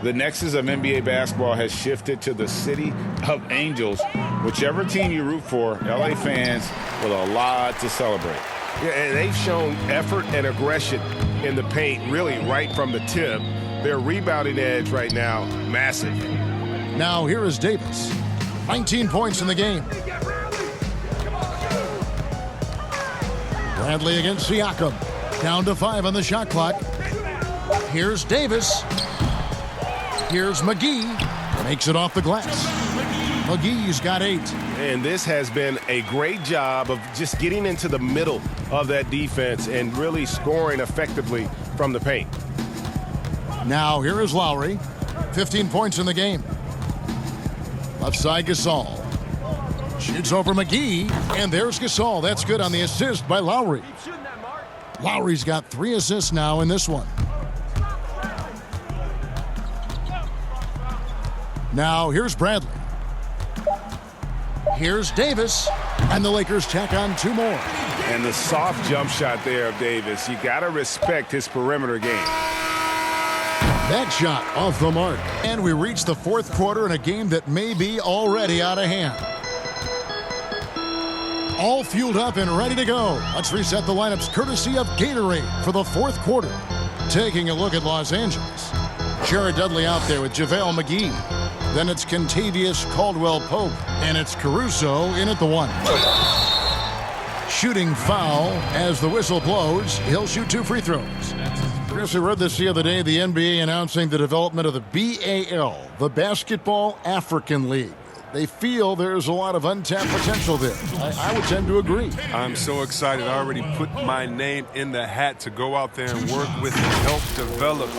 The nexus of NBA basketball has shifted to the city of angels. Whichever team you root for, LA fans with a lot to celebrate. Yeah, and they've shown effort and aggression in the paint, really right from the tip. Their rebounding edge right now, massive. Now here is Davis. 19 points in the game. Bradley against Siakam. Down to 5 on the shot clock. Here's Davis. Here's McGee. Makes it off the glass. McGee's got 8. And this has been a great job of just getting into the middle of that defense and really scoring effectively from the paint. Now here is Lowry. 15 points in the game. Left side Gasol. Shoots over McGee. And there's Gasol. That's good on the assist by Lowry. Lowry's got 3 assists now in this one. Now here's Bradley. Here's Davis. And the Lakers tack on 2 more. And the soft jump shot there of Davis. You got to respect his perimeter game. That shot off the mark. And we reach the 4th quarter in a game that may be already out of hand. All fueled up and ready to go. Let's reset the lineups courtesy of Gatorade for the 4th quarter. Taking a look at Los Angeles. Jared Dudley out there with JaVale McGee. Then it's Kentavious Caldwell-Pope. And it's Caruso in at the 1. Shooting foul as the whistle blows. He'll shoot 2 free throws. Chris, I read this the other day, the NBA announcing the development of the BAL, the Basketball African League. They feel there's a lot of untapped potential there. I would tend to agree. I'm so excited. I already put my name in the hat to go out there and work with and help develop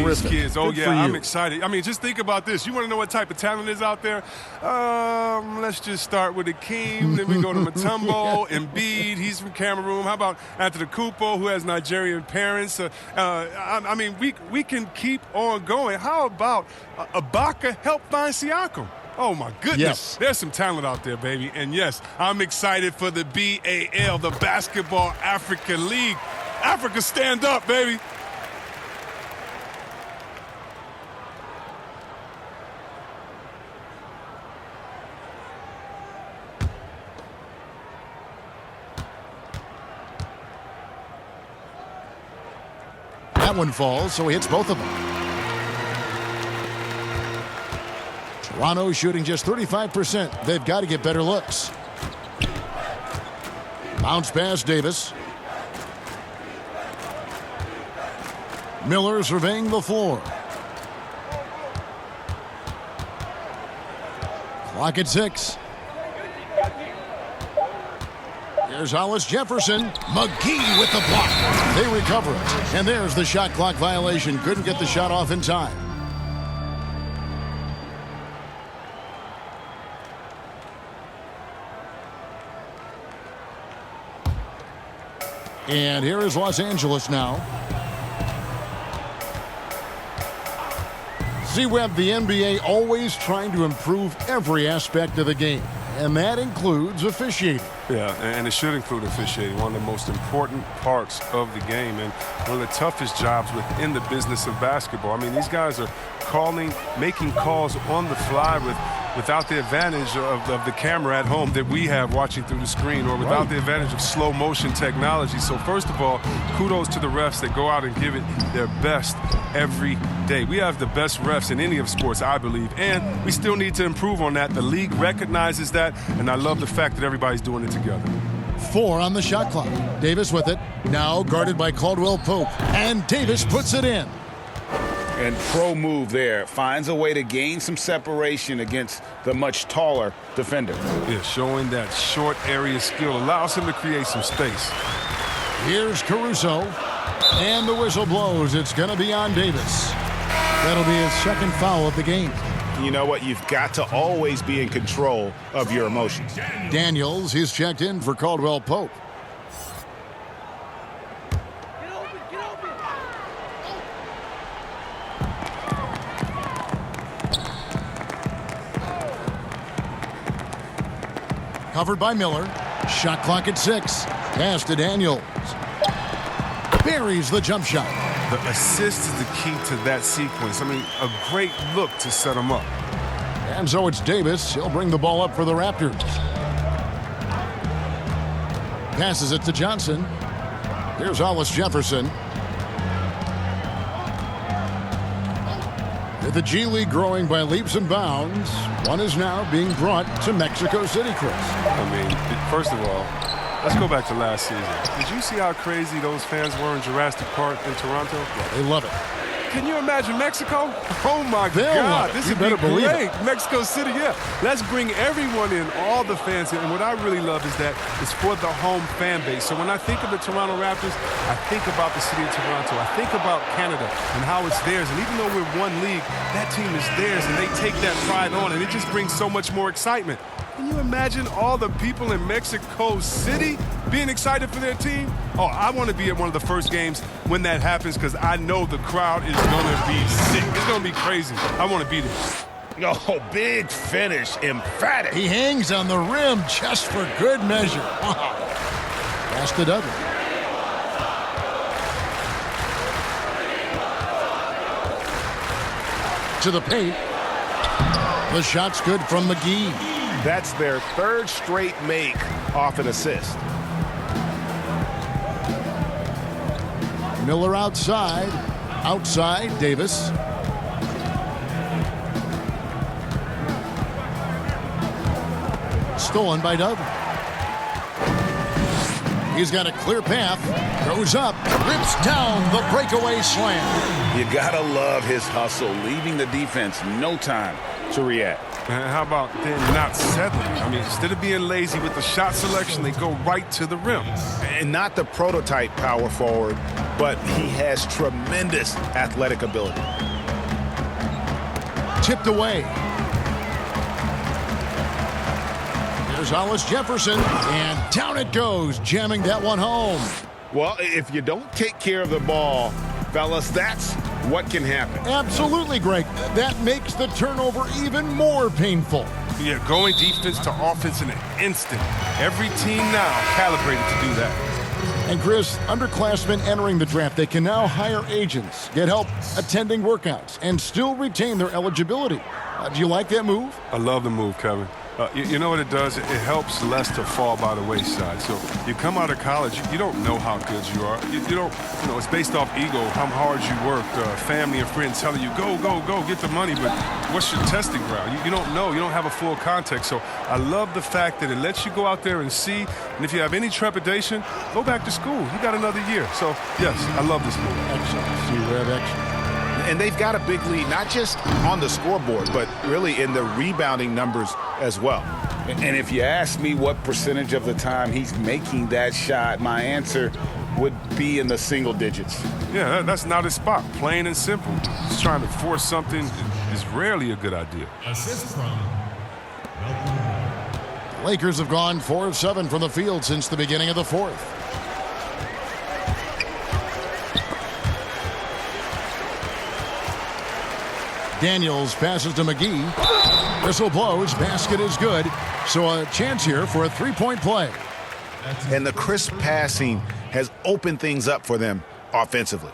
these kids. Oh, yeah, I'm excited. I mean, just think about this. You want to know what type of talent is out there? Let's just start with Akeem. Then we go to Mutombo, Embiid. He's from Cameroon. How about Antetokounmpo, who has Nigerian parents? I mean, we can keep on going. How about Ibaka help find Siakam? Oh, my goodness. Yes. There's some talent out there, baby. And, yes, I'm excited for the BAL, the Basketball African League. Africa, stand up, baby. That one falls, so he hits both of them. Toronto shooting just 35%. They've got to get better looks. Bounce pass Davis. Miller surveying the floor. Clock at 6. Here's Hollis Jefferson. McGee with the block. They recover it. And there's the shot clock violation. Couldn't get the shot off in time. And here is Los Angeles now. See, Webb, the NBA always trying to improve every aspect of the game, and that includes officiating. Yeah, and it should include officiating, one of the most important parts of the game and one of the toughest jobs within the business of basketball. I mean, these guys are making calls on the fly with without the advantage of the camera at home that we have watching through the screen, or without the advantage of slow motion technology. So first of all, kudos to the refs that go out and give it their best every day. We have the best refs in any of sports, I believe, and we still need to improve on that. The league recognizes that, and I love the fact that everybody's doing it together. 4 on the shot clock. Davis with it. Now guarded by Caldwell Pope. And Davis puts it in. And pro move there. Finds a way to gain some separation against the much taller defender. Yeah, showing that short area skill allows him to create some space. Here's Caruso. And the whistle blows. It's going to be on Davis. That'll be his second foul of the game. You know what? You've got to always be in control of your emotions. Daniels, he's checked in for Caldwell Pope. Covered by Miller. Shot clock at 6. Pass to Daniels. Buries the jump shot. The assist is the key to that sequence. I mean, a great look to set him up. And so it's Davis. He'll bring the ball up for the Raptors. Passes it to Johnson. Here's Hollis Jefferson. With the G League growing by leaps and bounds, one is now being brought to Mexico City, Chris. I mean, first of all, let's go back to last season. Did you see how crazy those fans were in Jurassic Park in Toronto? Yeah, they love it. Can you imagine Mexico? Oh, my They'll God. love it. This You would be better believe great. it. Mexico City, yeah. Let's bring everyone in, all the fans in. And what I really love is that it's for the home fan base. So when I think of the Toronto Raptors, I think about the city of Toronto. I think about Canada and how it's theirs. And even though we're one league, that team is theirs, and they take that pride on, and it just brings so much more excitement. Can you imagine all the people in Mexico City being excited for their team? Oh, I want to be at one of the first games when that happens, because I know the crowd is going to be sick. It's going to be crazy. I want to be there. Oh, big finish. Emphatic. He hangs on the rim just for good measure. Wow. Pass to Dudley. To the paint. The shot's good from McGee. That's their third straight make off an assist. Miller outside. Outside, Davis. Stolen by Dudley. He's got a clear path. Goes up. Rips down the breakaway slam. You gotta love his hustle, leaving the defense no time to react. And how about then not settling? I mean, instead of being lazy with the shot selection, they go right to the rim. And not the prototype power forward, but he has tremendous athletic ability. Tipped away. There's Hollis Jefferson, and down it goes, jamming that one home. Well, if you don't take care of the ball, fellas, that's what can happen. Absolutely, Greg. That makes the turnover even more painful. Yeah, going defense to offense in an instant. Every team now calibrated to do that. And Chris, underclassmen entering the draft, they can now hire agents, get help attending workouts, and still retain their eligibility. Do you like that move? I love the move, Kevin. You know what it does? It helps less to fall by the wayside. So you come out of college, you don't know how good you are. You don't, it's based off ego, how hard you work, family and friends telling you, go, get the money, but what's your testing ground? You don't know. You don't have a full context. So I love the fact that it lets you go out there and see, and if you have any trepidation, go back to school. You got another year. So, yes, I love this move. Excellent. See, Rev, excellent. And they've got a big lead, not just on the scoreboard, but really in the rebounding numbers as well. And if you ask me what percentage of the time he's making that shot, my answer would be in the single digits. Yeah, that's not his spot. Plain and simple. Just trying to force something is rarely a good idea. Assist from Lakers have gone 4 of 7 from the field since the beginning of the fourth. Daniels passes to McGee. Whistle blows. Basket is good. So a chance here for a three-point play. And the crisp passing has opened things up for them offensively.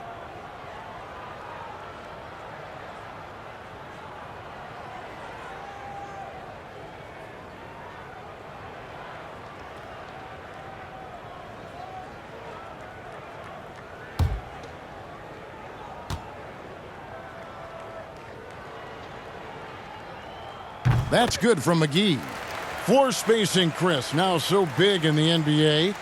That's good from McGee. Floor spacing, Chris, now so big in the NBA.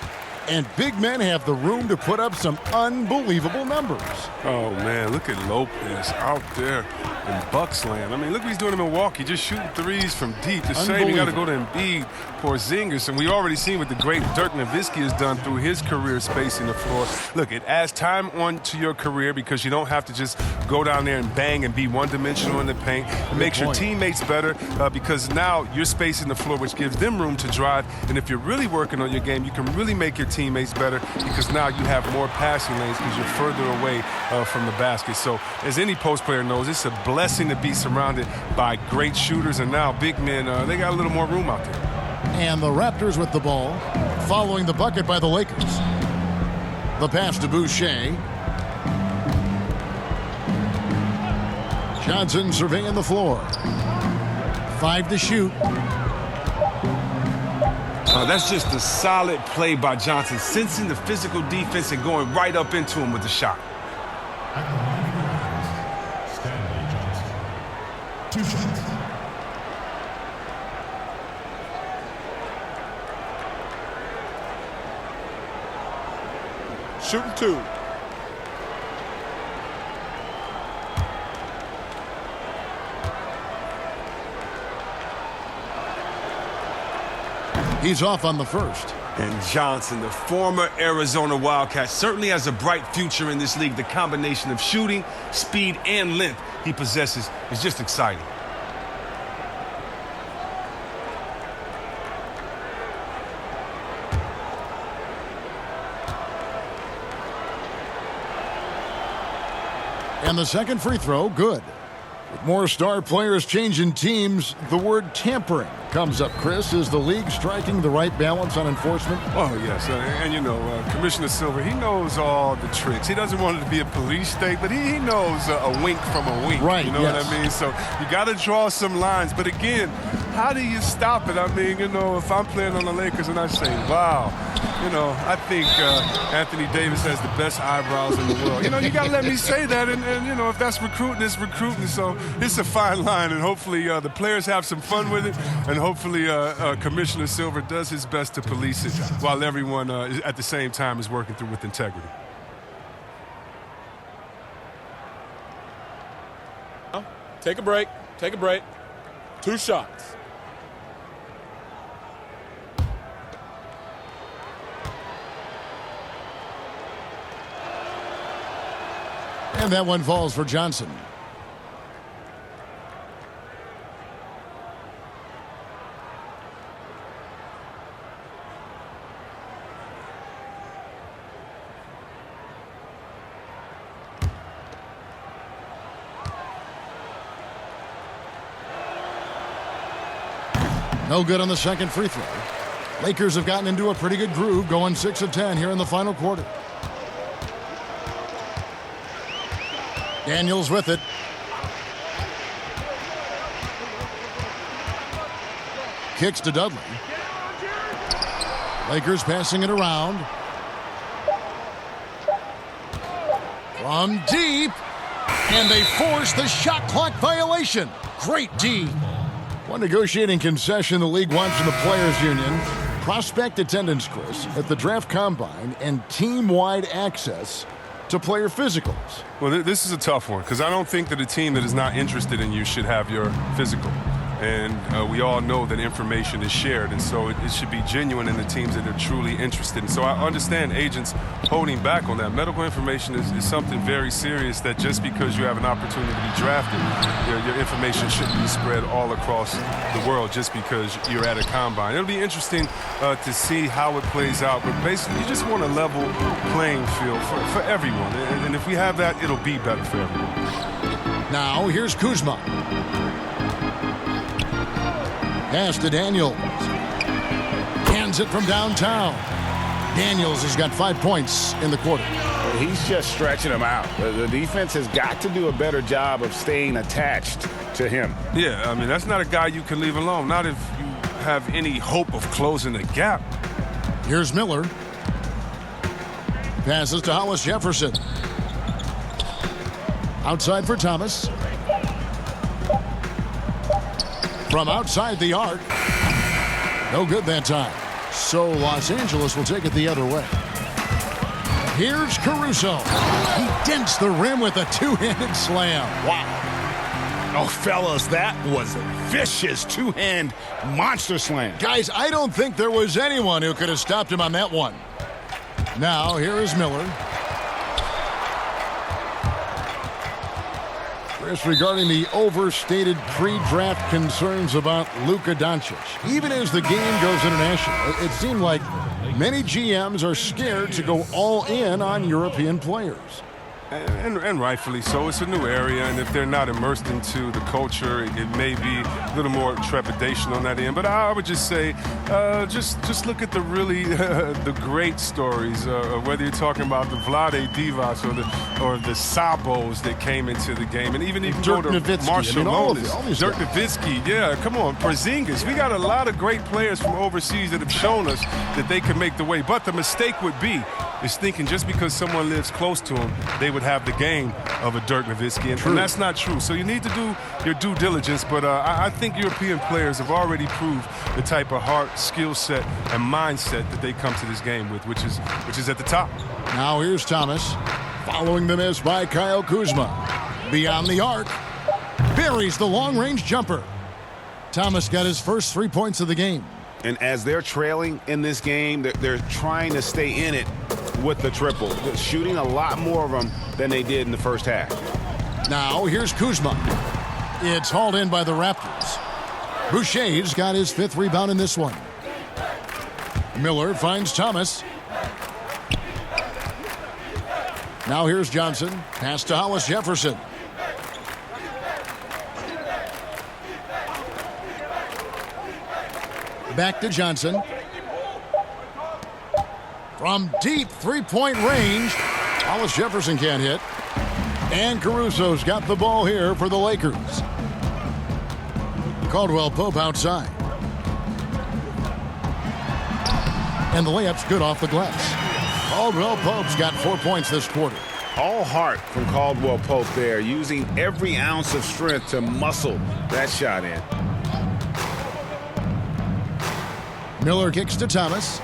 And big men have the room to put up some unbelievable numbers. Oh, man, look at Lopez out there in Bucks land. I mean, look what he's doing in Milwaukee, just shooting threes from deep. The same, you got to go to Embiid, Porzingis, and we already seen what the great Dirk Nowitzki has done through his career spacing the floor. Look, it adds time on to your career because you don't have to just go down there and bang and be one-dimensional in the paint. It makes your teammates better because now you're spacing the floor, which gives them room to drive. And if you're really working on your game, you can really make your teammates better because now you have more passing lanes because you're further away from the basket. So as any post player knows, it's a blessing to be surrounded by great shooters, and now big men, they got a little more room out there. And the Raptors with the ball, following the bucket by the Lakers. The pass to Boucher. Johnson surveying the floor. 5 to shoot. That's just a solid play by Johnson, sensing the physical defense and going right up into him with the shot. Two shots. Shooting 2. He's off on the first. And Johnson, the former Arizona Wildcat, certainly has a bright future in this league. The combination of shooting, speed, and length he possesses is just exciting. And the second free throw, good. With more star players changing teams, the word tampering comes up, Chris. Is the league striking the right balance on enforcement? Oh, yes. And you know, Commissioner Silver, he knows all the tricks. He doesn't want it to be a police state, but he knows a wink from a wink. Right, You know what I mean? So you got to draw some lines. But again, how do you stop it? I mean, you know, if I'm playing on the Lakers and I say, wow, you know, I think Anthony Davis has the best eyebrows in the world. You know, you got to let me say that. And, you know, if that's recruiting, it's recruiting. So it's a fine line. And hopefully the players have some fun with it. And hopefully Commissioner Silver does his best to police it while everyone at the same time is working through with integrity. Take a break. Take a break. 2 shots. And that one falls for Johnson. No good on the second free throw. Lakers have gotten into a pretty good groove, going 6 of 10 here in the final quarter. Daniels with it. Kicks to Dudley. Lakers passing it around. From deep. And they force the shot clock violation. Great D. One negotiating concession the league wants from the Players Union. Prospect attendance, Chris, at the draft combine and team-wide access to player physicals. Well, this is a tough one because I don't think that a team that is not interested in you should have your physical. And we all know that information is shared, and so it should be genuine in the teams that are truly interested. And so I understand agents holding back on that. Medical information is something very serious that just because you have an opportunity to be drafted, your information shouldn't be spread all across the world just because you're at a combine. It'll be interesting to see how it plays out, but basically you just want a level playing field for everyone. And if we have that, it'll be better for everyone. Now here's Kuzma. Pass to Daniels. Hands it from downtown. Daniels has got 5 points in the quarter. He's just stretching him out. The defense has got to do a better job of staying attached to him. Yeah, I mean, that's not a guy you can leave alone. Not if you have any hope of closing the gap. Here's Miller. Passes to Hollis Jefferson. Outside for Thomas. from outside the arc. No good that time. So Los Angeles will take it the other way. Here's Caruso. He dents the rim with a two-handed slam. Wow. Oh, fellas, that was a vicious two-hand monster slam. Guys, I don't think there was anyone who could have stopped him on that one. Now, here is Miller. Chris, regarding the overstated pre-draft concerns about Luka Doncic, even as the game goes international, it seemed like many GMs are scared to go all in on European players. And rightfully so. It's a new area, and if they're not immersed into the culture, it may be a little more trepidation on that end. But I would just say, just look at the really the great stories. Whether you're talking about the Vlade Divac or the Sabos that came into the game, and even Dirk go to Nowitzki. Marshall all Motis, these Dirk guys. Nowitzki. Yeah, come on, Porzingis. We got a lot of great players from overseas that have shown us that they can make the way. But the mistake would be is thinking just because someone lives close to them, they would have the game of a Dirk Nowitzki, and that's not true. So you need to do your due diligence, but I think European players have already proved the type of heart, skill set, and mindset that they come to this game with, which is at the top. Now here's Thomas, following the miss by Kyle Kuzma. Beyond the arc, buries the long-range jumper. Thomas got his first 3 points of the game. And as they're trailing in this game, they're trying to stay in it with the triple. They're shooting a lot more of them than they did in the first half. Now here's Kuzma. It's hauled in by the Raptors. Boucher's got his 5th rebound in this one. Miller finds Thomas. Now here's Johnson. Pass to Hollis Jefferson. Back to Johnson. From deep three-point range, Hollis Jefferson can't hit. And Caruso's got the ball here for the Lakers. Caldwell Pope outside. And the layup's good off the glass. Caldwell Pope's got 4 points this quarter. All heart from Caldwell Pope there, using every ounce of strength to muscle that shot in. Miller kicks to Thomas.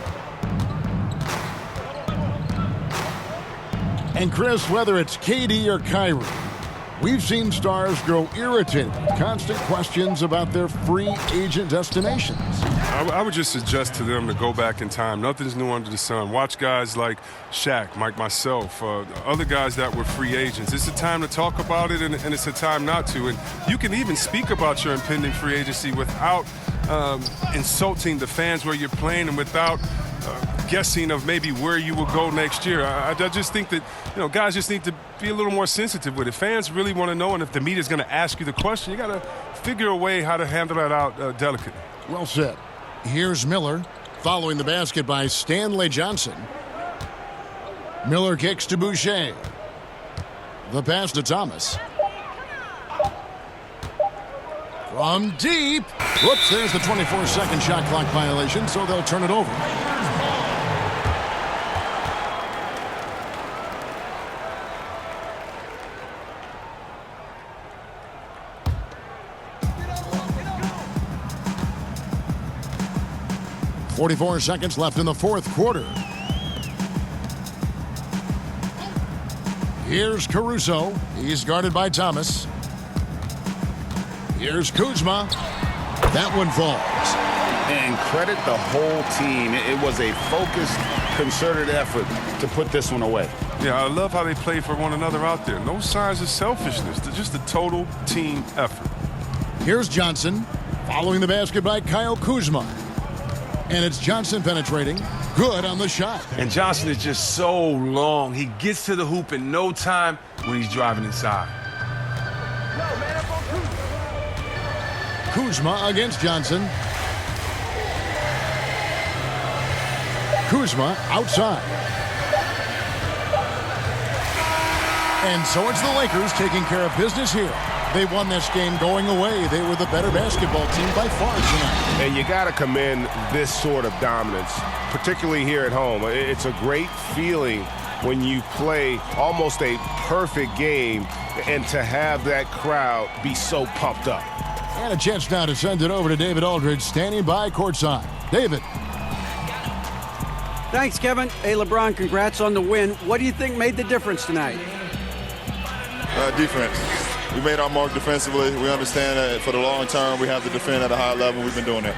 And Chris, whether it's KD or Kyrie, we've seen stars grow irritated with constant questions about their free agent destinations. I would just suggest to them to go back in time. Nothing's new under the sun. Watch guys like Shaq, myself, other guys that were free agents. It's a time to talk about it, and it's a time not to. And you can even speak about your impending free agency without insulting the fans where you're playing and without guessing of maybe where you will go next year. I just think that, guys just need to be a little more sensitive with it. Fans really want to know, and if the media's going to ask you the question, you got to figure a way how to handle that out delicately. Well said. Here's Miller, following the basket by Stanley Johnson. Miller kicks to Boucher. The pass to Thomas. From deep. Whoops, there's the 24-second shot clock violation, so they'll turn it over. .44 seconds left in the fourth quarter. Here's Caruso. He's guarded by Thomas. Here's Kuzma. That one falls. And credit the whole team. It was a focused, concerted effort to put this one away. Yeah, I love how they play for one another out there. No signs of selfishness. They're just a total team effort. Here's Johnson. Following the basket by Kyle Kuzma. And it's Johnson penetrating. Good on the shot. And Johnson is just so long. He gets to the hoop in no time when he's driving inside. Kuzma against Johnson. Kuzma outside. And so it's the Lakers taking care of business here. They won this game going away. They were the better basketball team by far tonight. And you got to commend this sort of dominance, particularly here at home. It's a great feeling when you play almost a perfect game and to have that crowd be so pumped up. And a chance now to send it over to David Aldridge, standing by courtside. David. Thanks, Kevin. Hey, LeBron, congrats on the win. What do you think made the difference tonight? Defense. We made our mark defensively. We understand that for the long term, we have to defend at a high level. We've been doing that.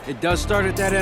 It does start at that end.